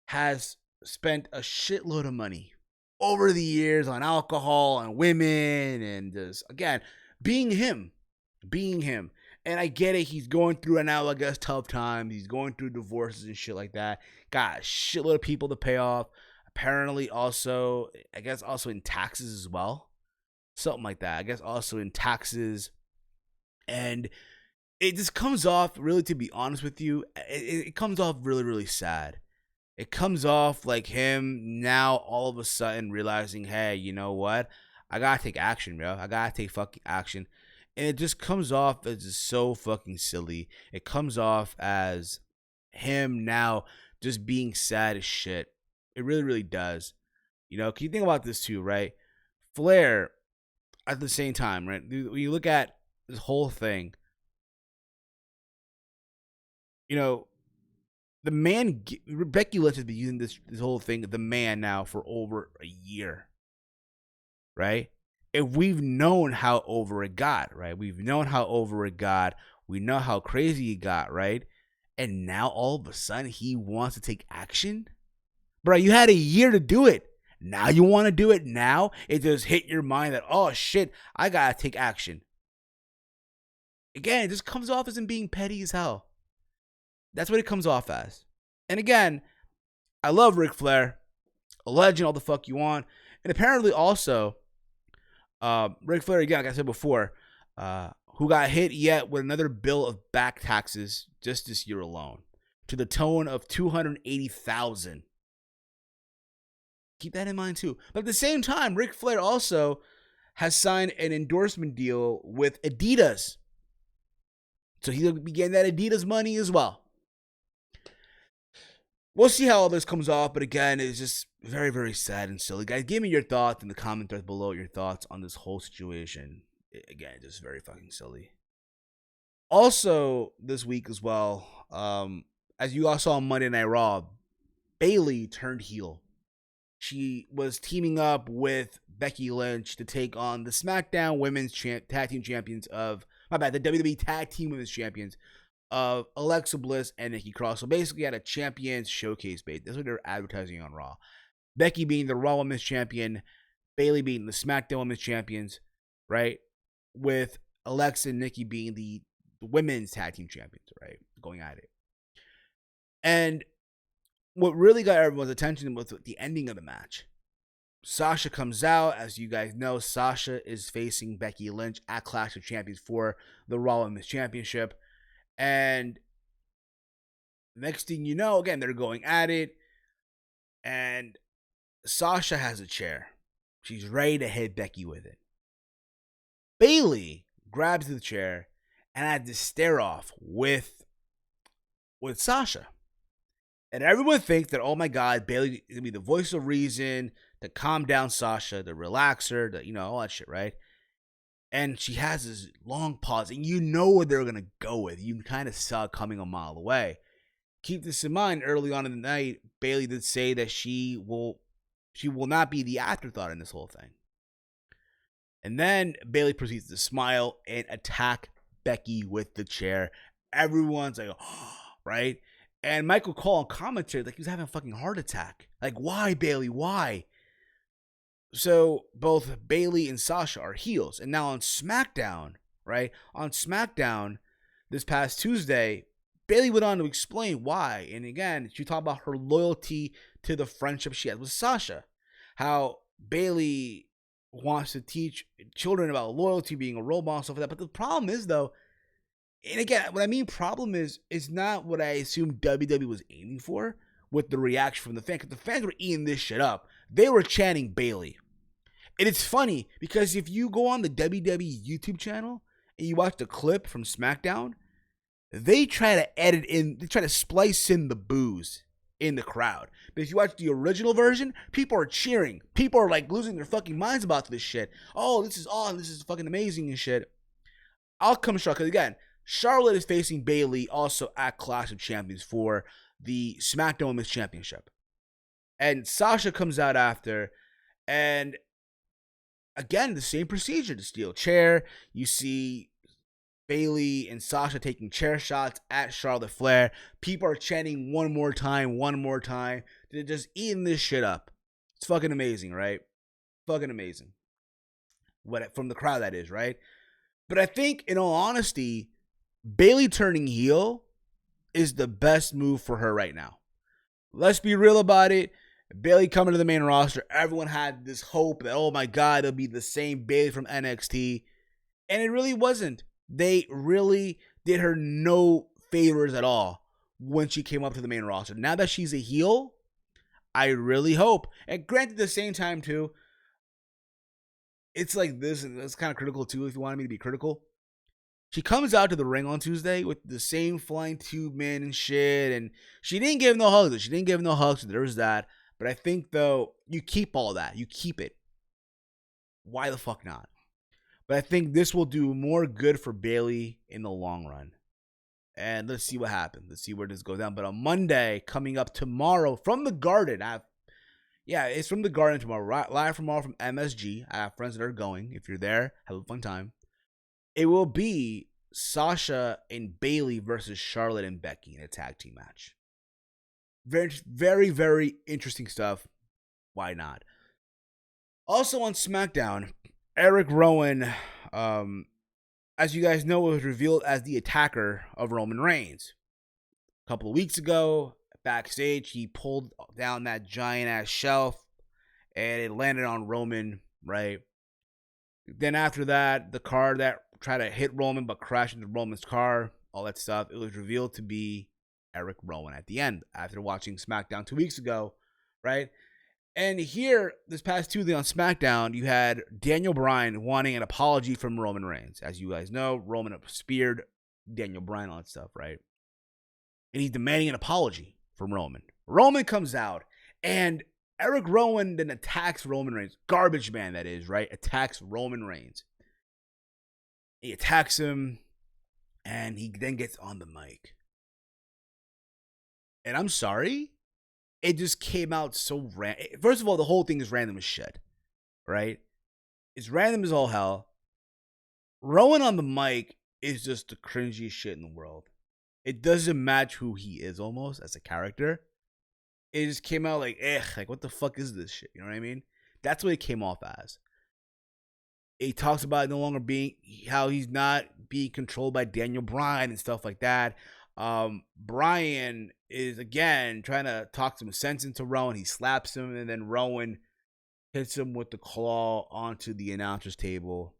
has spent a shitload of money over the years on alcohol and women and just, again, being him. And I get it, he's going through now, I guess, tough times. He's going through divorces and shit like that. Got a shitload of people to pay off. Apparently also, I guess also in taxes as well. Something like that. I guess also in taxes. And it just comes off, really, to be honest with you, it comes off really, really sad. It comes off like him now all of a sudden realizing, hey, you know what? I gotta take action, bro. I gotta take fucking action. And it just comes off as just so fucking silly. It comes off as him now just being sad as shit. It really, really does. Can you think about this too, right? Flair, at the same time, right? When you look at this whole thing, the man, Becky Lynch has been using this whole thing, the man, now for over a year, right? If we've known how over it got, right? We've known how over it got. We know how crazy it got, right? And now all of a sudden he wants to take action? Bro, you had a year to do it. Now you want to do it now? It just hit your mind that, oh shit, I gotta take action. Again, it just comes off as him being petty as hell. That's what it comes off as. And again, I love Ric Flair. A legend, all the fuck you want. And apparently also, Ric Flair, again, like I said before, who got hit yet with another bill of back taxes just this year alone, to the tone of $280,000. Keep that in mind too. But at the same time, Ric Flair also has signed an endorsement deal with Adidas. So he'll be getting that Adidas money as well. We'll see how all this comes off, but again, it's just very, very sad and silly. Guys, give me your thoughts in the comment thread below, your thoughts on this whole situation. Again, just very fucking silly. Also, this week as well, as you all saw on Monday Night Raw, Bayley turned heel. She was teaming up with Becky Lynch to take on the Smackdown Women's Tag Team Champions of, the WWE Tag Team Women's Champions of Alexa Bliss and Nikki Cross. So basically had a champions showcase bait. That's what they're advertising on Raw. Becky being the Raw Women's Champion, Bayley being the SmackDown Women's Champions, right? With Alexa and Nikki being the Women's Tag Team Champions, right? Going at it. And what really got everyone's attention was the ending of the match. Sasha comes out. As you guys know, Sasha is facing Becky Lynch at Clash of Champions for the Raw Women's Championship. And next thing you know, again, they're going at it. And Sasha has a chair. She's ready to hit Becky with it. Bayley grabs the chair and had this stare off with Sasha. And everyone thinks that, oh my God, Bayley is going to be the voice of reason, to calm down Sasha, to relax her, to, all that shit, right? And she has this long pause, and you know where they're going to go with. You kind of saw it coming a mile away. Keep this in mind, early on in the night, Bayley did say that she will not be the afterthought in this whole thing. And then Bayley proceeds to smile and attack Becky with the chair. Everyone's like, oh, right? And Michael Cole on commentary, like he was having a fucking heart attack. Like, why, Bayley? Why? So both Bayley and Sasha are heels. And now on SmackDown, right? On SmackDown this past Tuesday, Bayley went on to explain why. And again, she talked about her loyalty to the friendship she has with Sasha. How Bayley wants to teach children about loyalty, being a role model, stuff like that. But the problem is, though, and again, what I mean problem is not what I assume WWE was aiming for with the reaction from the fans. Because the fans were eating this shit up. They were chanting Bayley. And it's funny because if you go on the WWE YouTube channel and you watch the clip from SmackDown, they try to edit in, they try to splice in the boos in the crowd. But if you watch the original version, people are cheering. People are like losing their fucking minds about this shit. Oh, this is awesome. This is fucking amazing and shit. I'll come short because again, Charlotte is facing Bayley also at Clash of Champions for the SmackDown Women's Championship. And Sasha comes out after, and again, the same procedure, the steel chair. You see Bayley and Sasha taking chair shots at Charlotte Flair. People are chanting one more time. They're just eating this shit up. It's fucking amazing, right? Fucking amazing. From the crowd, that is, right? But I think, in all honesty, Bayley turning heel is the best move for her right now. Let's be real about it. Bayley coming to the main roster, everyone had this hope that, oh my God, it'll be the same Bayley from NXT. And it really wasn't. They really did her no favors at all when she came up to the main roster. Now that she's a heel, I really hope. And granted, at the same time, too, it's like this, and it's kind of critical, too, if you wanted me to be critical. She comes out to the ring on Tuesday with the same flying tube man and shit, and she didn't give him no hugs. So there was that. But I think, though, you keep all that. You keep it. Why the fuck not? But I think this will do more good for Bayley in the long run. And let's see what happens. Let's see where this goes down. But on Monday, coming up tomorrow from the Garden, it's from the Garden tomorrow. Live tomorrow from MSG. I have friends that are going. If you're there, have a fun time. It will be Sasha and Bayley versus Charlotte and Becky in a tag team match. Very, very, very interesting stuff. Why not? Also on SmackDown, Erick Rowan, as you guys know, was revealed as the attacker of Roman Reigns. A couple of weeks ago, backstage, he pulled down that giant-ass shelf, and it landed on Roman, right? Then after that, the car that tried to hit Roman but crashed into Roman's car, all that stuff, it was revealed to be Erick Rowan at the end, after watching SmackDown 2 weeks ago, right? And here, this past Tuesday on SmackDown, you had Daniel Bryan wanting an apology from Roman Reigns. As you guys know, Roman speared Daniel Bryan on stuff, right? And he's demanding an apology from Roman. Roman comes out, and Erick Rowan then attacks Roman Reigns. Garbage man, that is, right? Attacks Roman Reigns. He attacks him, and he then gets on the mic. And I'm sorry, it just came out so random. First of all, the whole thing is random as shit, right? It's random as all hell. Rowan on the mic is just the cringiest shit in the world. It doesn't match who he is almost as a character. It just came out like, like what the fuck is this shit? You know what I mean? That's what it came off as. He talks about no longer being, how he's not being controlled by Daniel Bryan and stuff like that. Bryan is again trying to talk some sense into Rowan. He slaps him, and then Rowan hits him with the claw onto the announcer's table.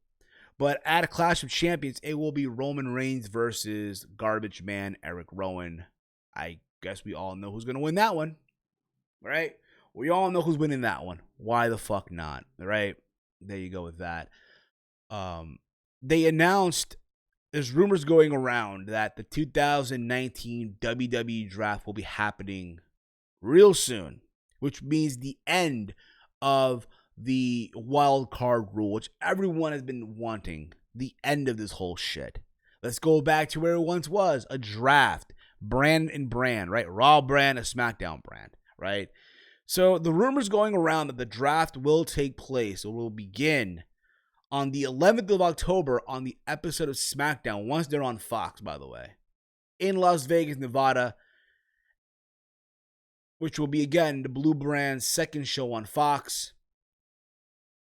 But at a Clash of Champions, it will be Roman Reigns versus Garbage Man Erick Rowan. I guess we all know who's going to win that one, right? We all know who's winning that one. Why the fuck not, right? There you go with that. They announced, there's rumors going around that the 2019 WWE Draft will be happening real soon, which means the end of the wild card rule, which everyone has been wanting, the end of this whole shit. Let's go back to where it once was, a draft, brand and brand, right? Raw brand, a SmackDown brand, right? So the rumors going around that the draft will take place, or will begin on the 11th of October on the episode of SmackDown, once they're on Fox, by the way, in Las Vegas, Nevada, which will be, again, the Blue Brand's second show on Fox.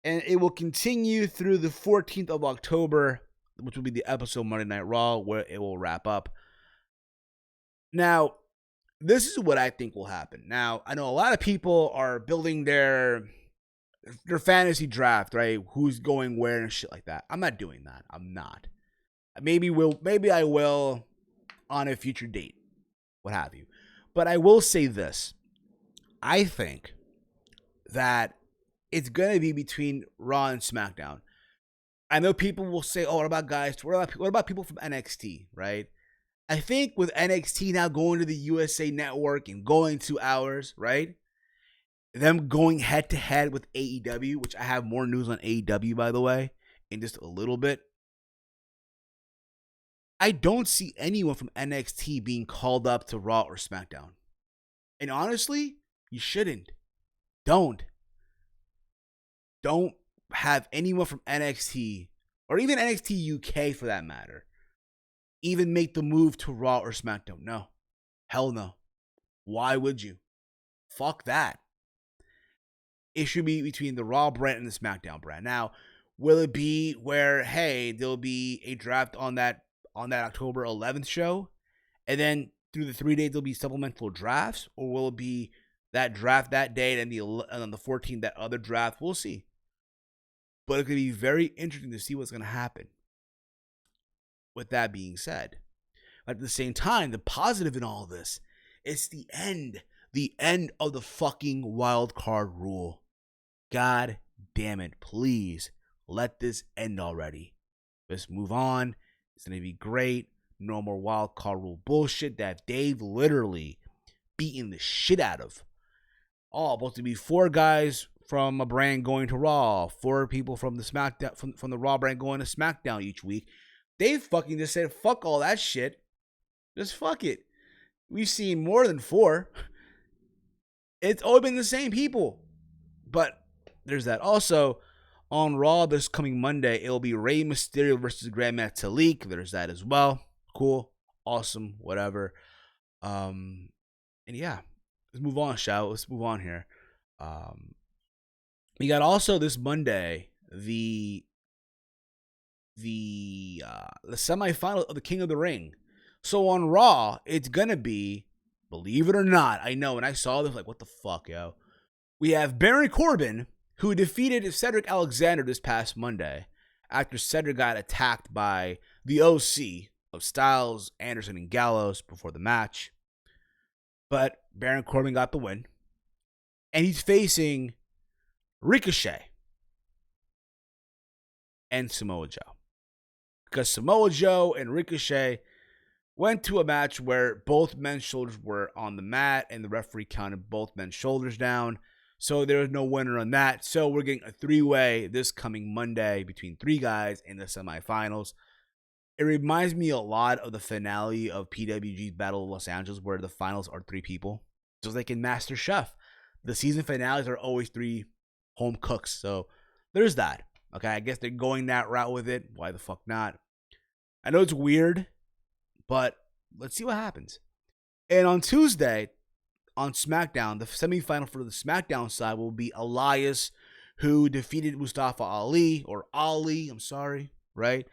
And it will continue through the 14th of October, which will be the episode Monday Night Raw, where it will wrap up. Now, this is what I think will happen. Now, I know a lot of people are building their fantasy draft, right? Who's going where and shit like that. I'm not doing that. I'm not. Maybe I will on a future date, what have you. But I will say this. I think that it's going to be between Raw and SmackDown. I know people will say, oh, what about guys? What about people from NXT, right? I think with NXT now going to the USA Network and going 2 hours, right? Them going head to head with AEW, which I have more news on AEW, by the way, in just a little bit. I don't see anyone from NXT being called up to Raw or SmackDown. And honestly, you shouldn't. Don't have anyone from NXT, or even NXT UK for that matter, even make the move to Raw or SmackDown. No. Hell no. Why would you? Fuck that. It should be between the Raw brand and the SmackDown brand. Now, will it be where, hey, there'll be a draft on that October 11th show, and then through the 3 days there'll be supplemental drafts, or will it be that draft that day and on the 14th that other draft? We'll see. But it's going to be very interesting to see what's going to happen. With that being said, at the same time, the positive in all this, it's the end of the fucking wild card rule. God damn it, please let this end already. Let's move on. It's going to be great. No more wild card rule bullshit that Dave literally beaten the shit out of. All supposed to be 4 guys from a brand going to Raw, 4 people from the SmackDown from the Raw brand going to SmackDown each week. Dave fucking just said, fuck all that shit. Just fuck it. We've seen more than 4. It's always been the same people. But there's that. Also, on Raw this coming Monday, it'll be Rey Mysterio versus Grandmaster Talik. There's that as well. Cool. Awesome. Whatever. And yeah. Let's move on, shall we? Let's move on here. We got also this Monday the semifinal of the King of the Ring. So on Raw, it's gonna be, believe it or not, I know when I saw this, like, what the fuck, yo? We have Baron Corbin, who defeated Cedric Alexander this past Monday after Cedric got attacked by the OC of Styles, Anderson, and Gallows before the match. But Baron Corbin got the win. And he's facing Ricochet and Samoa Joe. Because Samoa Joe and Ricochet went to a match where both men's shoulders were on the mat and the referee counted both men's shoulders down. So there was no winner on that. So we're getting a 3-way this coming Monday between 3 guys in the semifinals. It reminds me a lot of the finale of PWG's Battle of Los Angeles, where the finals are 3 people. Just like in Master Chef, the season finales are always 3 home cooks. So there's that. Okay, I guess they're going that route with it. Why the fuck not? I know it's weird, but let's see what happens. And on Tuesday, on SmackDown, the semifinal for the SmackDown side will be Elias, who defeated Mustafa Ali, right?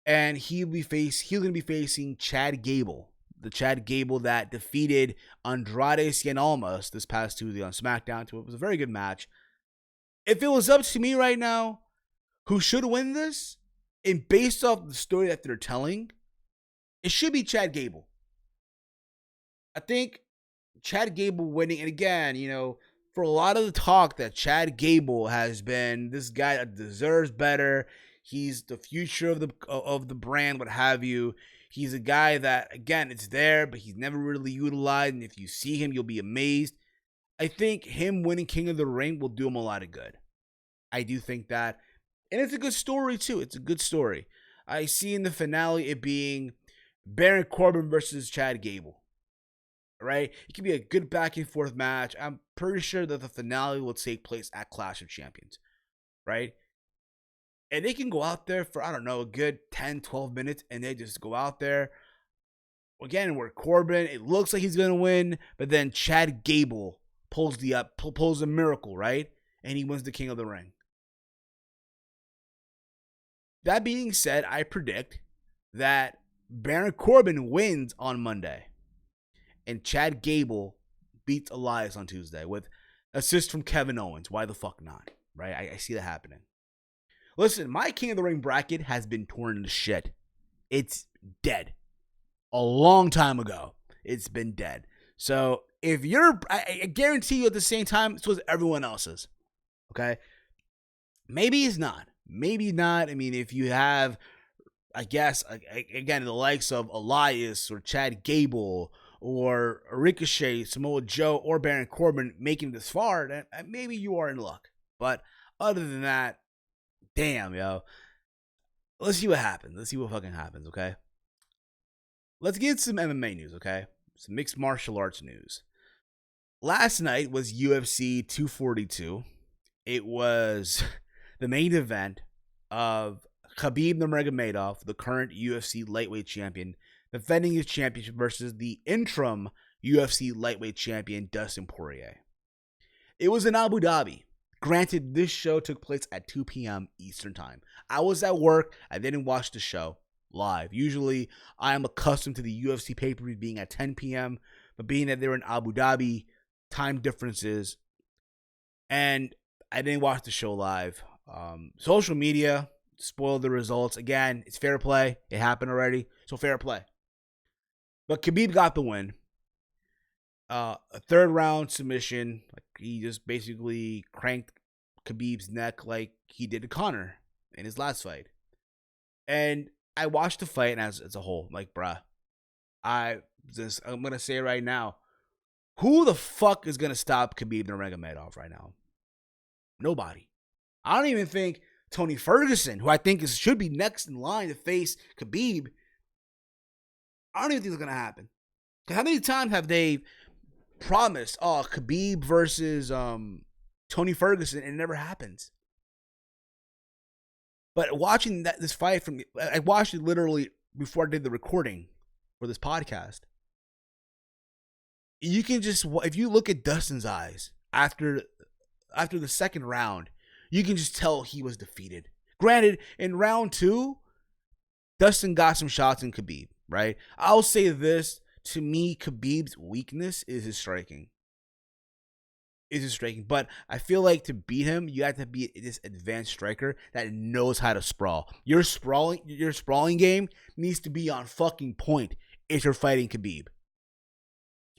And he's going to be facing Chad Gable, the Chad Gable that defeated Andrade Cien Almas this past Tuesday on SmackDown. It was a very good match. If it was up to me right now, who should win this, and based off the story that they're telling, it should be Chad Gable. I think Chad Gable winning, and again, for a lot of the talk that Chad Gable has been this guy that deserves better, he's the future of the brand, what have you. He's a guy that, again, it's there, but he's never really utilized, and if you see him, you'll be amazed. I think him winning King of the Ring will do him a lot of good. I do think that. And it's a good story, too. It's a good story. I see in the finale it being Baron Corbin versus Chad Gable. Right? It could be a good back and forth match. I'm pretty sure that the finale will take place at Clash of Champions. Right? And they can go out there for, I don't know, a good 10, 12 minutes, and they just go out there. Again, where Corbin, it looks like he's going to win, but then Chad Gable pulls a miracle, right? And he wins the King of the Ring. That being said, I predict that Baron Corbin wins on Monday. And Chad Gable beats Elias on Tuesday with assist from Kevin Owens. Why the fuck not? Right? I see that happening. Listen, my King of the Ring bracket has been torn to shit. It's dead. A long time ago, it's been dead. So if I guarantee you at the same time, so is everyone else's. Okay? Maybe it's not. Maybe not. I mean, if you have, I guess, again, the likes of Elias or Chad Gable or Ricochet, Samoa Joe, or Baron Corbin making this far, then maybe you are in luck. But other than that, damn, yo. Let's see what happens. Let's see what fucking happens, okay? Let's get some MMA news, okay? Some mixed martial arts news. Last night was UFC 242. It was the main event of Khabib Nurmagomedov, the current UFC lightweight champion, defending his championship versus the interim UFC lightweight champion, Dustin Poirier. It was in Abu Dhabi. Granted, this show took place at 2 p.m. Eastern Time. I was at work. I didn't watch the show live. Usually, I am accustomed to the UFC pay-per-view being at 10 p.m., but being that they're in Abu Dhabi, time differences, and I didn't watch the show live. Social media spoiled the results. Again, it's fair play. It happened already, so fair play. But Khabib got the win. A third round submission. Like, he just basically cranked Khabib's neck like he did to Conor in his last fight. And I watched the fight as a whole. Like, bruh, I'm gonna say it right now. Who the fuck is gonna stop Khabib Nurmagomedov right now? Nobody. I don't even think Tony Ferguson, who I think should be next in line to face Khabib, I don't even think it's going to happen. Because how many times have they promised, Khabib versus Tony Ferguson, and it never happens. But watching this fight I watched it literally before I did the recording for this podcast. You can just, if you look at Dustin's eyes after the second round, you can just tell he was defeated. Granted, in round 2, Dustin got some shots in Khabib, right? I'll say this, to me, Khabib's weakness is his striking. But I feel like to beat him, you have to be this advanced striker that knows how to sprawl. Your sprawling game needs to be on fucking point if you're fighting Khabib.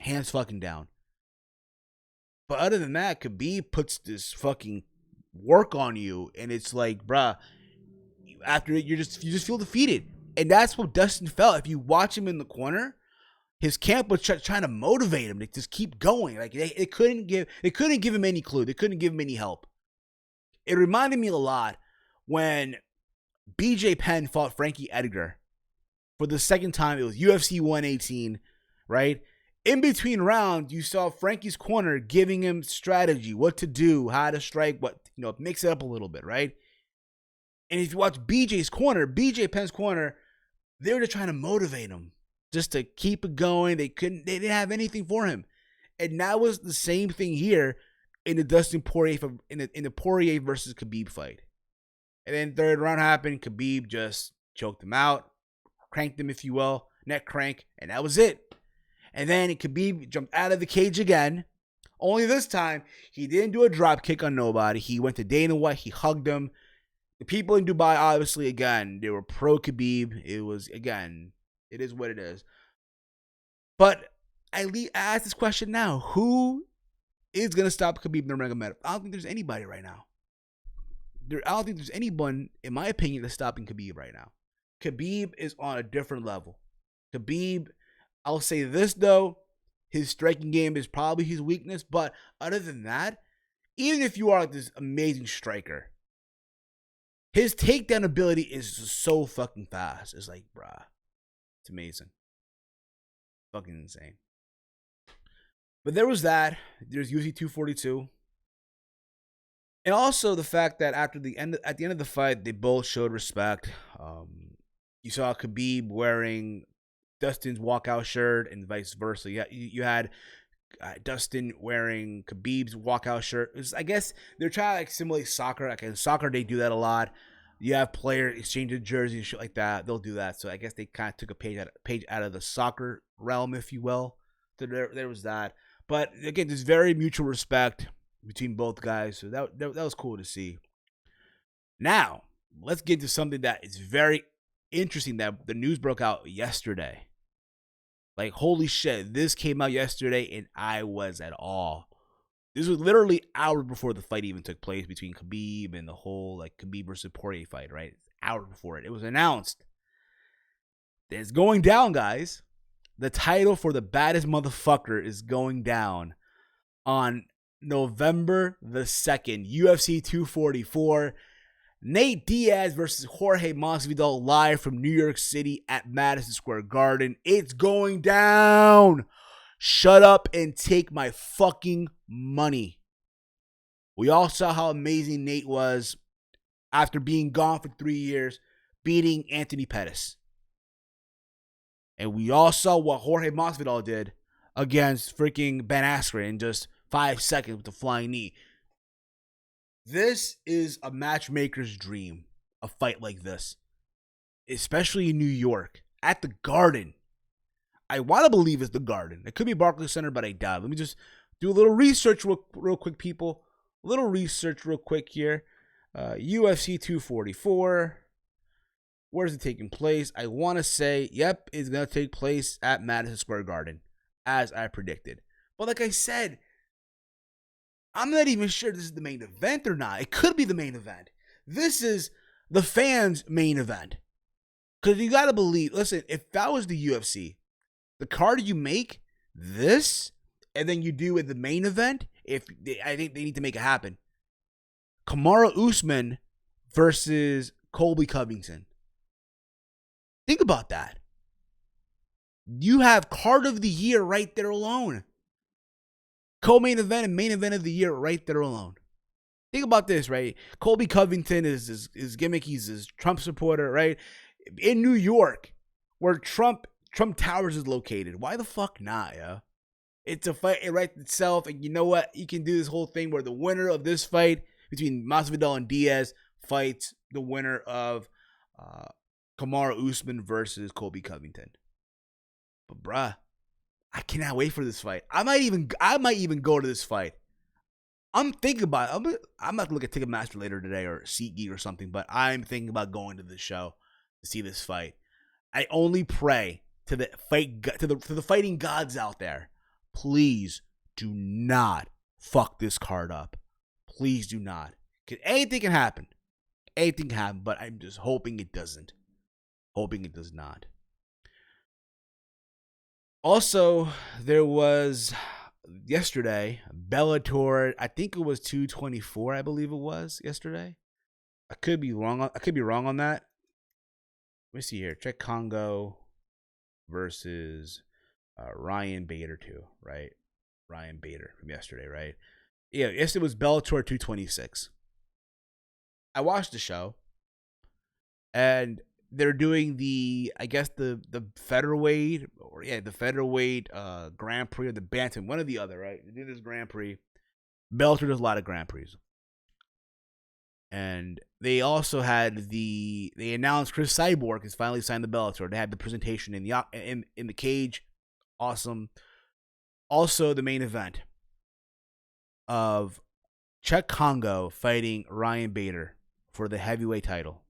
Hands fucking down. But other than that, Khabib puts this fucking work on you, and it's like, bruh, after it, you just feel defeated. And that's what Dustin felt. If you watch him in the corner, his camp was trying to motivate him to just keep going. Like they couldn't give him any clue. They couldn't give him any help. It reminded me a lot when BJ Penn fought Frankie Edgar for the second time. It was UFC 118, right? In between rounds, you saw Frankie's corner giving him strategy, what to do, how to strike, mix it up a little bit, right? And if you watch BJ Penn's corner, they were just trying to motivate him, just to keep it going. They didn't have anything for him. And that was the same thing here in the Dustin Poirier, in the Poirier versus Khabib fight. And then third round happened. Khabib just choked him out, cranked him, if you will, neck crank, and that was it. And then Khabib jumped out of the cage again. Only this time, he didn't do a drop kick on nobody. He went to Dana White. He hugged him. The people in Dubai, obviously, again, they were pro Khabib. It was, again, it is what it is. But I ask this question now. Who is going to stop Khabib Nurmagomedov? I don't think there's anybody right now. I don't think there's anyone, in my opinion, that's stopping Khabib right now. Khabib is on a different level. Khabib, I'll say this, though. His striking game is probably his weakness. But other than that, even if you are like this amazing striker, his takedown ability is so fucking fast. It's like, bruh, it's amazing. Fucking insane. But there was that. There's UFC 242. And also the fact that at the end of the fight, they both showed respect. You saw Khabib wearing Dustin's walkout shirt and vice versa. You had Dustin wearing Khabib's walkout shirt. I guess they're trying to simulate soccer. Like in soccer, they do that a lot. You have players exchanging jerseys and shit like that. They'll do that. So I guess they kind of took a page out of the soccer realm, if you will. So there was that. But again, there's very mutual respect between both guys. So that was cool to see. Now, let's get to something that is very interesting that the news broke out yesterday. Like, holy shit, this came out yesterday and I was at awe. This was literally hours before the fight even took place between Khabib and the whole, like, Khabib versus Poirier fight, right? Hours before it. It was announced that it's going down, guys. The title for the baddest motherfucker is going down on November the 2nd, UFC 244. Nate Diaz versus Jorge Masvidal live from New York City at Madison Square Garden. It's going down. Shut up and take my fucking money. We all saw how amazing Nate was after being gone for 3 years, beating Anthony Pettis. And we all saw what Jorge Masvidal did against freaking Ben Askren in just 5 seconds with the flying knee. This is a matchmaker's dream, a fight like this, especially in New York, at the Garden. I want to believe it's the Garden. It could be Barclays Center, but I doubt it. Let me just do a little research real quick, people. A little research real quick here. UFC 244. Where is it taking place? I want to say, yep, it's going to take place at Madison Square Garden, as I predicted. But like I said, I'm not even sure this is the main event or not. It could be the main event. This is the fans' main event. Because you got to believe, listen, if that was the UFC, the card you make this, and then you do at the main event, I think they need to make it happen. Kamaru Usman versus Colby Covington. Think about that. You have card of the year right there alone. Co-main event and main event of the year right there alone. Think about this, right? Colby Covington is gimmick. He's his Trump supporter, right? In New York, where Trump Towers is located. Why the fuck not, yeah? It's a fight, it writes itself. And you know what? You can do this whole thing where the winner of this fight between Masvidal and Diaz fights the winner of Kamaru Usman versus Colby Covington. But bruh, I cannot wait for this fight. I might even go to this fight. I'm thinking about it. I'm not gonna look at Ticketmaster later today or SeatGeek or something, but I'm thinking about going to this show to see this fight. I only pray to the fighting gods out there. Please do not fuck this card up. Please do not. Because anything can happen. Anything can happen, but I'm just hoping it doesn't. Hoping it does not. Also, there was yesterday Bellator. I think it was 224. I believe it was yesterday. I could be wrong on that. Let me see here. Check Congo versus Ryan Bader too, right? Ryan Bader from yesterday, right? Yeah, yesterday was Bellator 226. I watched the show, and they're doing the featherweight the featherweight Grand Prix or the bantam, one or the other, right? They do this Grand Prix. Bellator does a lot of Grand Prix, and they also had they announced Chris Cyborg has finally signed the Bellator. They had the presentation in the cage, awesome. Also, the main event of Czech Congo fighting Ryan Bader for the heavyweight title.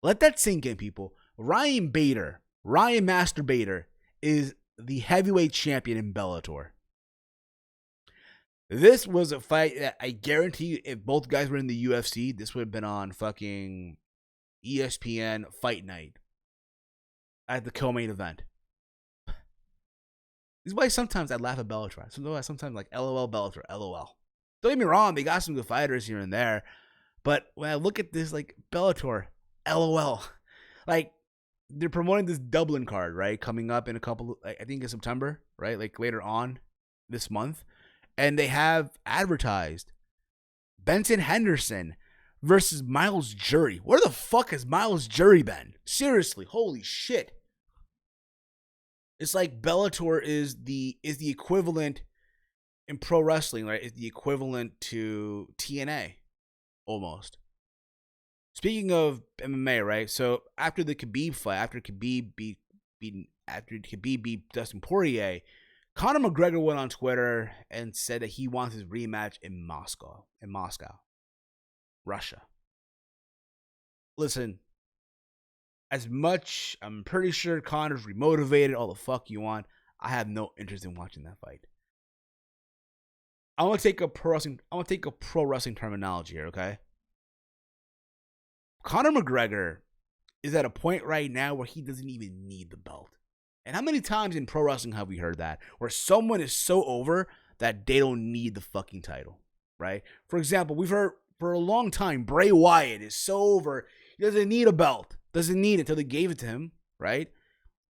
Let that sink in, people. Ryan Master Bader, is the heavyweight champion in Bellator. This was a fight that I guarantee you, if both guys were in the UFC, this would have been on fucking ESPN Fight Night at the co-main event. This is why sometimes I laugh at Bellator. Sometimes like LOL Bellator, LOL. Don't get me wrong, they got some good fighters here and there. But when I look at this, like, Bellator, LOL. Like, they're promoting this Dublin card, right? Coming up in a couple, I think in September, right? Like, later on this month. And they have advertised Benson Henderson versus Miles Jury. Where the fuck has Miles Jury been? Seriously, holy shit. It's like Bellator is the equivalent in pro wrestling, right? It's the equivalent to TNA, almost. Speaking of MMA, right? So after the Khabib fight, after Khabib beat Dustin Poirier, Conor McGregor went on Twitter and said that he wants his rematch in Moscow, Russia. Listen, as much I'm pretty sure Conor's remotivated, all the fuck you want, I have no interest in watching that fight. I want to take a pro wrestling terminology here, okay? Conor McGregor is at a point right now where he doesn't even need the belt. And how many times in pro wrestling have we heard that? Where someone is so over that they don't need the fucking title, right? For example, we've heard for a long time Bray Wyatt is so over, he doesn't need a belt. Doesn't need it until they gave it to him, right?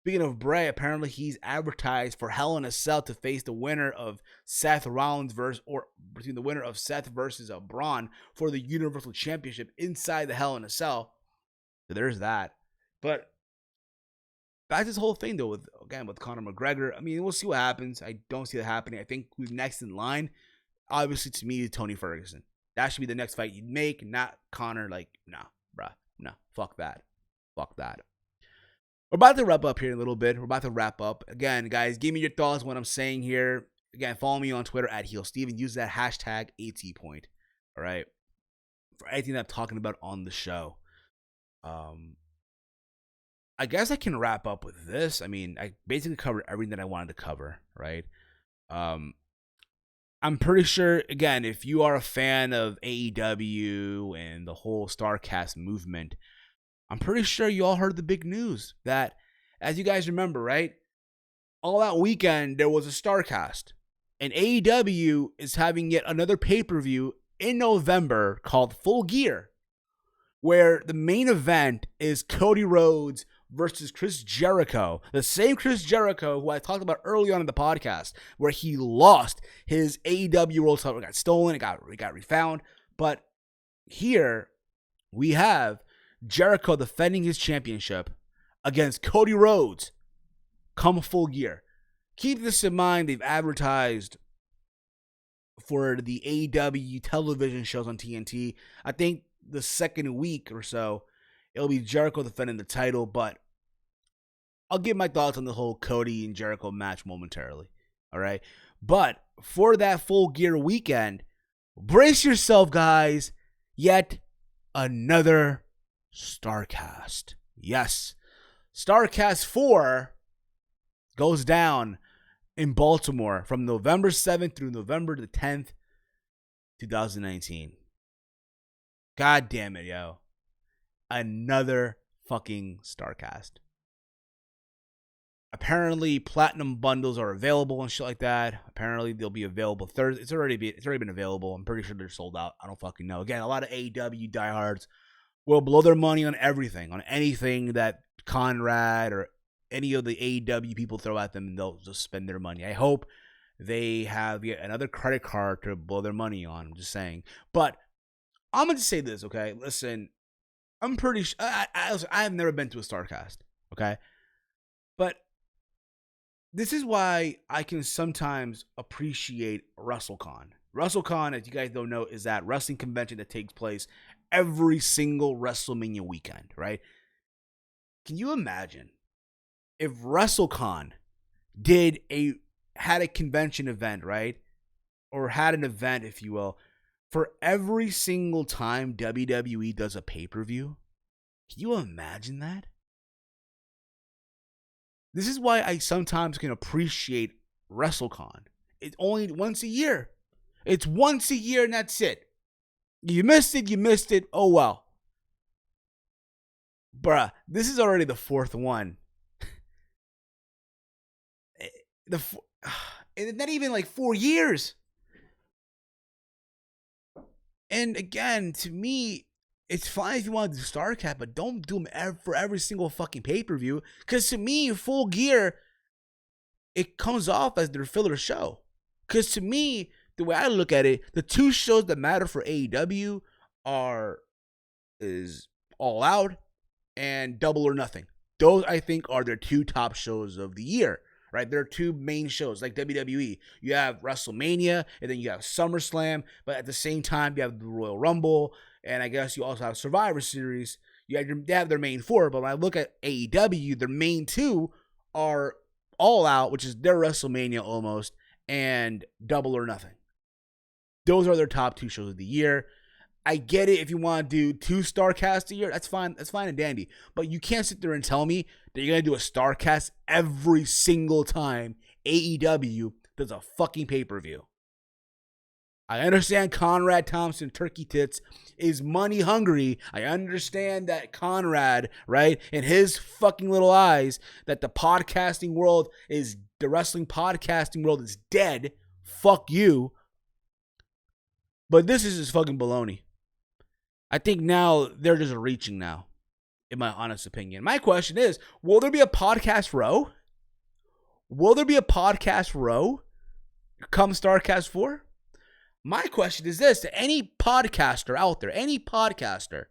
Speaking of Bray, apparently he's advertised for Hell in a Cell to face the winner of Seth Rollins between the winner of Seth versus Braun for the Universal Championship inside the Hell in a Cell. So there's that. But back to this whole thing though with Conor McGregor. I mean, we'll see what happens. I don't see that happening. I think who's next in line, obviously to me, is Tony Ferguson. That should be the next fight you'd make, not Conor. Like, nah, bruh, no, fuck that. Fuck that. We're about to wrap up here in a little bit. We're about to wrap up. Again, guys, give me your thoughts on what I'm saying here. Again, follow me on Twitter at HeelSteven. Use that hashtag ATPoint. All right? For anything that I'm talking about on the show. I guess I can wrap up with this. I mean, I basically covered everything that I wanted to cover, right? I'm pretty sure, again, if you are a fan of AEW and the whole Starrcast movement, I'm pretty sure you all heard the big news that, as you guys remember, right? All that weekend, there was a Starrcast. And AEW is having yet another pay-per-view in November called Full Gear, where the main event is Cody Rhodes versus Chris Jericho, the same Chris Jericho who I talked about early on in the podcast, where he lost his AEW World Title. It got stolen, it got refound. But here we have Jericho defending his championship against Cody Rhodes come Full Gear. Keep this in mind, they've advertised for the AEW television shows on TNT. I think the second week or so, it'll be Jericho defending the title, but I'll give my thoughts on the whole Cody and Jericho match momentarily. All right. But for that Full Gear weekend, brace yourself, guys. Yet another Starrcast. Yes. Starrcast 4 goes down in Baltimore from November 7th through November the 10th, 2019. God damn it, yo. Another fucking Starrcast. Apparently, platinum bundles are available and shit like that. Apparently, they'll be available Thursday. It's already been available. I'm pretty sure they're sold out. I don't fucking know. Again, a lot of AEW diehards will blow their money on everything, on anything that Conrad or any of the AEW people throw at them, and they'll just spend their money. I hope they have yet another credit card to blow their money on. I'm just saying. But I'm going to say this, okay? Listen, I'm pretty sure. I have never been to a Starrcast, okay? But this is why I can sometimes appreciate WrestleCon. WrestleCon, as you guys don't know, is that wrestling convention that takes place every single WrestleMania weekend, right? Can you imagine if WrestleCon had a convention event, right? Or had an event, if you will, for every single time WWE does a pay-per-view? Can you imagine that? This is why I sometimes can appreciate WrestleCon. It's only once a year. It's once a year and that's it. You missed it. Oh well. Bruh, this is already the fourth one. It's not even like 4 years. And again, to me, it's fine if you want to do Starrcast, but don't do them for every single fucking pay-per-view. Because to me, Full Gear, it comes off as their filler show. Because to me, the way I look at it, the two shows that matter for AEW is All Out and Double or Nothing. Those, I think, are their two top shows of the year. Right? There are two main shows like WWE. You have WrestleMania, and then you have SummerSlam, but at the same time, you have the Royal Rumble, and I guess you also have Survivor Series. They have their main four, but when I look at AEW, their main two are All Out, which is their WrestleMania almost, and Double or Nothing. Those are their top two shows of the year. I get it if you want to do 2 Starrcasts a year. That's fine. That's fine and dandy. But you can't sit there and tell me that you're going to do a Starrcast every single time AEW does a fucking pay-per-view. I understand Conrad Thompson, Turkey Tits, is money hungry. I understand that Conrad, right, in his fucking little eyes, that the wrestling podcasting world is dead. Fuck you. But this is just fucking baloney. I think now they're just reaching now, in my honest opinion. My question is, will there be a podcast row? Will there be a podcast row come Starrcast 4? My question is this, to any podcaster out there, any podcaster,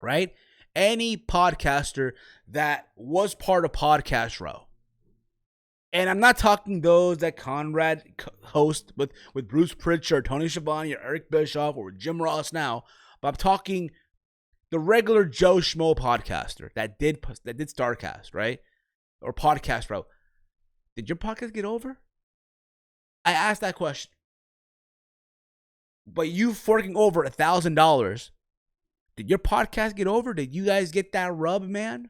right? Any podcaster that was part of Podcast Row. And I'm not talking those that Conrad hosts with Bruce Pritchard, Tony Schiavone, or Eric Bischoff, or Jim Ross now. But I'm talking the regular Joe Schmo podcaster that did Starrcast, right? Or Podcast Row. Did your podcast get over? I asked that question. But you forking over $1,000, did your podcast get over? Did you guys get that rub, man?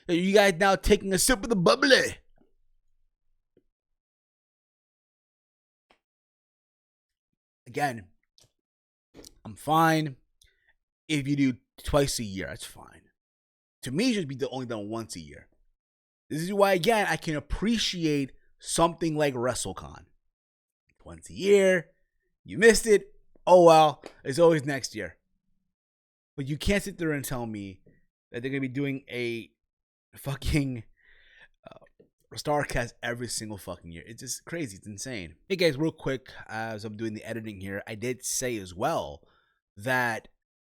Are you guys now taking a sip of the bubbly? Again, I'm fine if you do twice a year. That's fine. To me, it should be only done once a year. This is why, again, I can appreciate something like WrestleCon. Once a year, you missed it. Oh, well, it's always next year. But you can't sit there and tell me that they're going to be doing a fucking Starrcast every single fucking year. It's just crazy. It's insane. Hey guys, real quick, as I'm doing the editing here, I did say as well that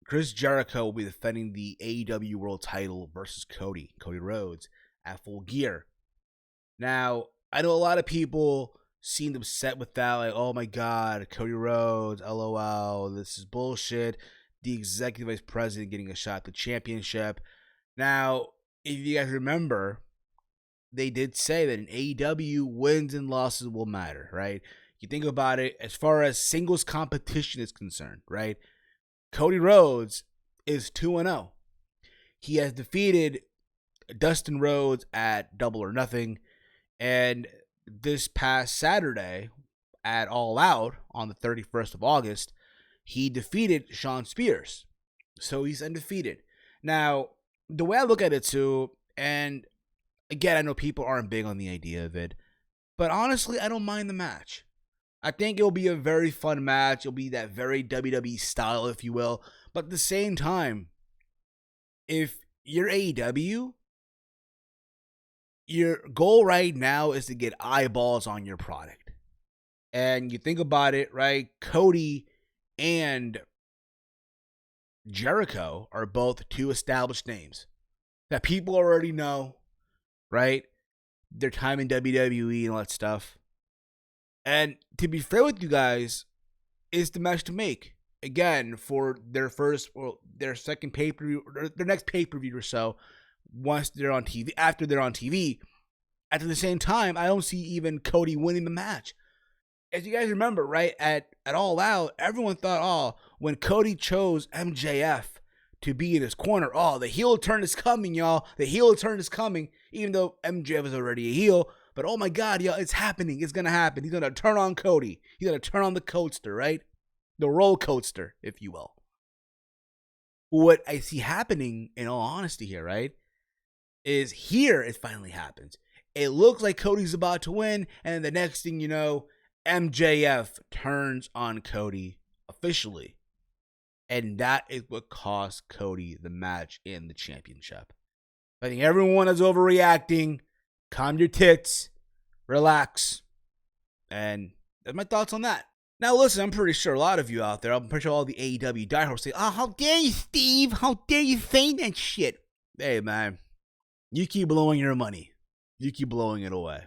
Chris Jericho will be defending the AEW World Title versus Cody Rhodes at Full Gear. Now, I know a lot of people seemed upset with that, like, oh my god, Cody Rhodes, LOL, this is bullshit. The executive vice president getting a shot at the championship. Now, if you guys remember, they did say that in AEW, wins and losses will matter, right? You think about it, as far as singles competition is concerned, right? Cody Rhodes is 2-0. He has defeated Dustin Rhodes at Double or Nothing. And this past Saturday at All Out on the 31st of August, he defeated Shawn Spears. So he's undefeated. Now, the way I look at it too, and again, I know people aren't big on the idea of it, but honestly, I don't mind the match. I think it'll be a very fun match. It'll be that very WWE style, if you will. But at the same time, if you're AEW, your goal right now is to get eyeballs on your product. And you think about it, right? Cody and Jericho are both two established names that people already know, right? Their time in WWE and all that stuff. And to be fair with you guys, is the match to make. Again, for their second pay-per-view, or their next pay-per-view or so, once they're on TV, after they're on TV. At the same time, I don't see even Cody winning the match. As you guys remember, right, at All Out, everyone thought, oh, when Cody chose MJF to be in his corner, oh, the heel turn is coming, y'all. The heel turn is coming, even though MJF is already a heel. But oh my God, y'all, it's happening. It's going to happen. He's going to turn on Cody. He's going to turn on the coaster, right? The roll coaster, if you will. What I see happening, in all honesty here, right, is here it finally happens. It looks like Cody's about to win, and the next thing you know, MJF turns on Cody officially. And that is what cost Cody the match in the championship. I think everyone is overreacting. Calm your tits, relax, and that's my thoughts on that. Now listen, I'm pretty sure a lot of you out there, I'm pretty sure all the AEW diehards say, oh, how dare you, Steve? How dare you say that shit? Hey, man, you keep blowing your money. You keep blowing it away.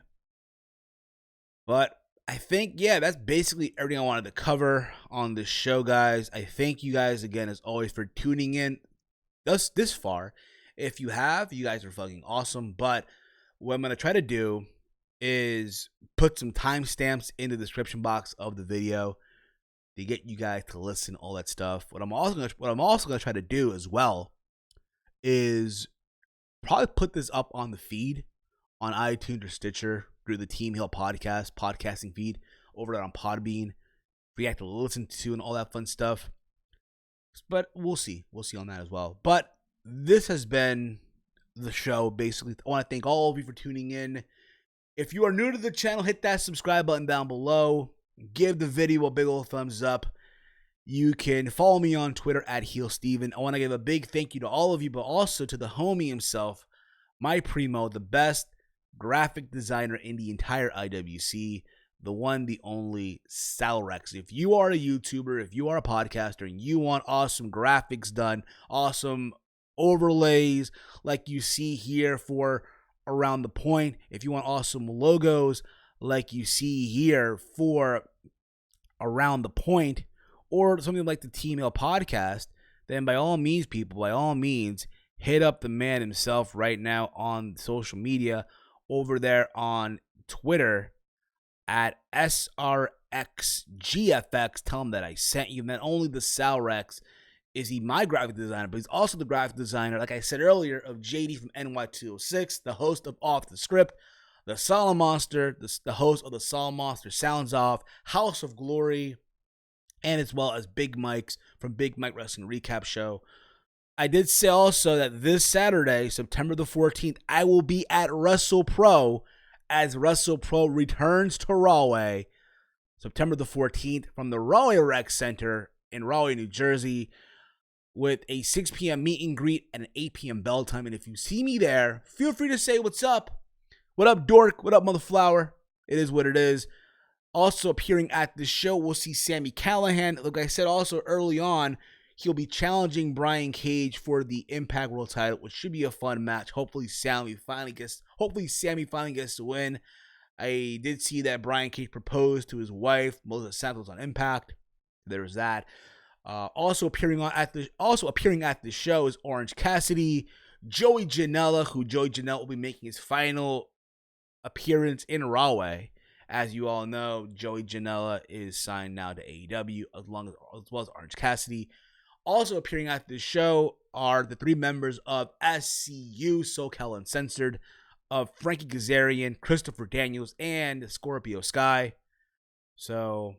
But I think, yeah, that's basically everything I wanted to cover on this show, guys. I thank you guys again, as always, for tuning in thus this far. If you have, you guys are fucking awesome. But what I'm going to try to do is put some timestamps in the description box of the video to get you guys to listen, all that stuff. What I'm also going to try to do as well is probably put this up on the feed on iTunes or Stitcher through the Team Hill podcasting feed over there on Podbean for you have to listen to and all that fun stuff. But we'll see. We'll see on that as well. But this has been the show, basically. I want to thank all of you for tuning in. If you are new to the channel, hit that subscribe button down below. Give the video a big old thumbs up. You can follow me on Twitter at HeelSteven. I want to give a big thank you to all of you, but also to the homie himself, my primo, the best graphic designer in the entire IWC, the one, the only, Salrex. If you are a YouTuber, if you are a podcaster, and you want awesome graphics done, awesome overlays like you see here for Around the Point, if you want awesome logos like you see here for Around the Point, or something like the Team Hill podcast, then by all means, people, by all means, hit up the man himself right now on social media over there on Twitter at SRXGFX. Tell him that I sent you. Not only the Salrex is he my graphic designer, but he's also the graphic designer, like I said earlier, of JD from NY206, the host of Off the Script, the Solemn Monster, the host of the Solemn Monster Sounds Off, House of Glory, and as well as Big Mike's from Big Mike Wrestling Recap Show. I did say also that this Saturday, September the 14th, I will be at WrestlePro as WrestlePro returns to Rahway, September the 14th, from the Rahway Rec Center in Rahway, New Jersey. with a 6 p.m. meet and greet and an 8 p.m. bell time. And if you see me there, feel free to say what's up. What up, dork? What up, motherflower? It is what it is. Also appearing at the show, we'll see Sami Callihan. Like I said also early on, he'll be challenging Brian Cage for the Impact World Title, which should be a fun match. Hopefully Sami finally gets to win. I did see that Brian Cage proposed to his wife, Moses Santos, on Impact. There's that. Also appearing at the show is Orange Cassidy, Joey Janela, who Joey Janela will be making his final appearance in Rahway. As you all know, Joey Janela is signed now to AEW, as well as Orange Cassidy. Also appearing at the show are the 3 members of SCU, SoCal Uncensored, of Frankie Kazarian, Christopher Daniels, and Scorpio Sky. So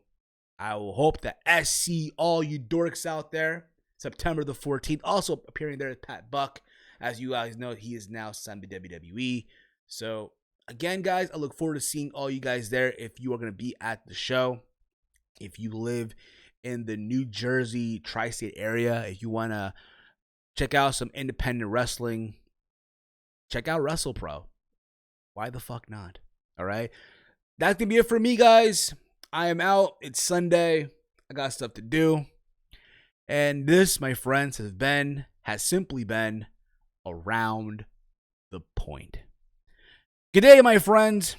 I will hope that SC, all you dorks out there, September the 14th. Also appearing there is Pat Buck. As you guys know, he is now signed to WWE. So again, guys, I look forward to seeing all you guys there if you are going to be at the show. If you live in the New Jersey tri-state area, if you want to check out some independent wrestling, check out WrestlePro. Why the fuck not? All right. That's going to be it for me, guys. I am out. It's Sunday. I got stuff to do. And this, my friends, has simply been Around the Point. Good day, my friends.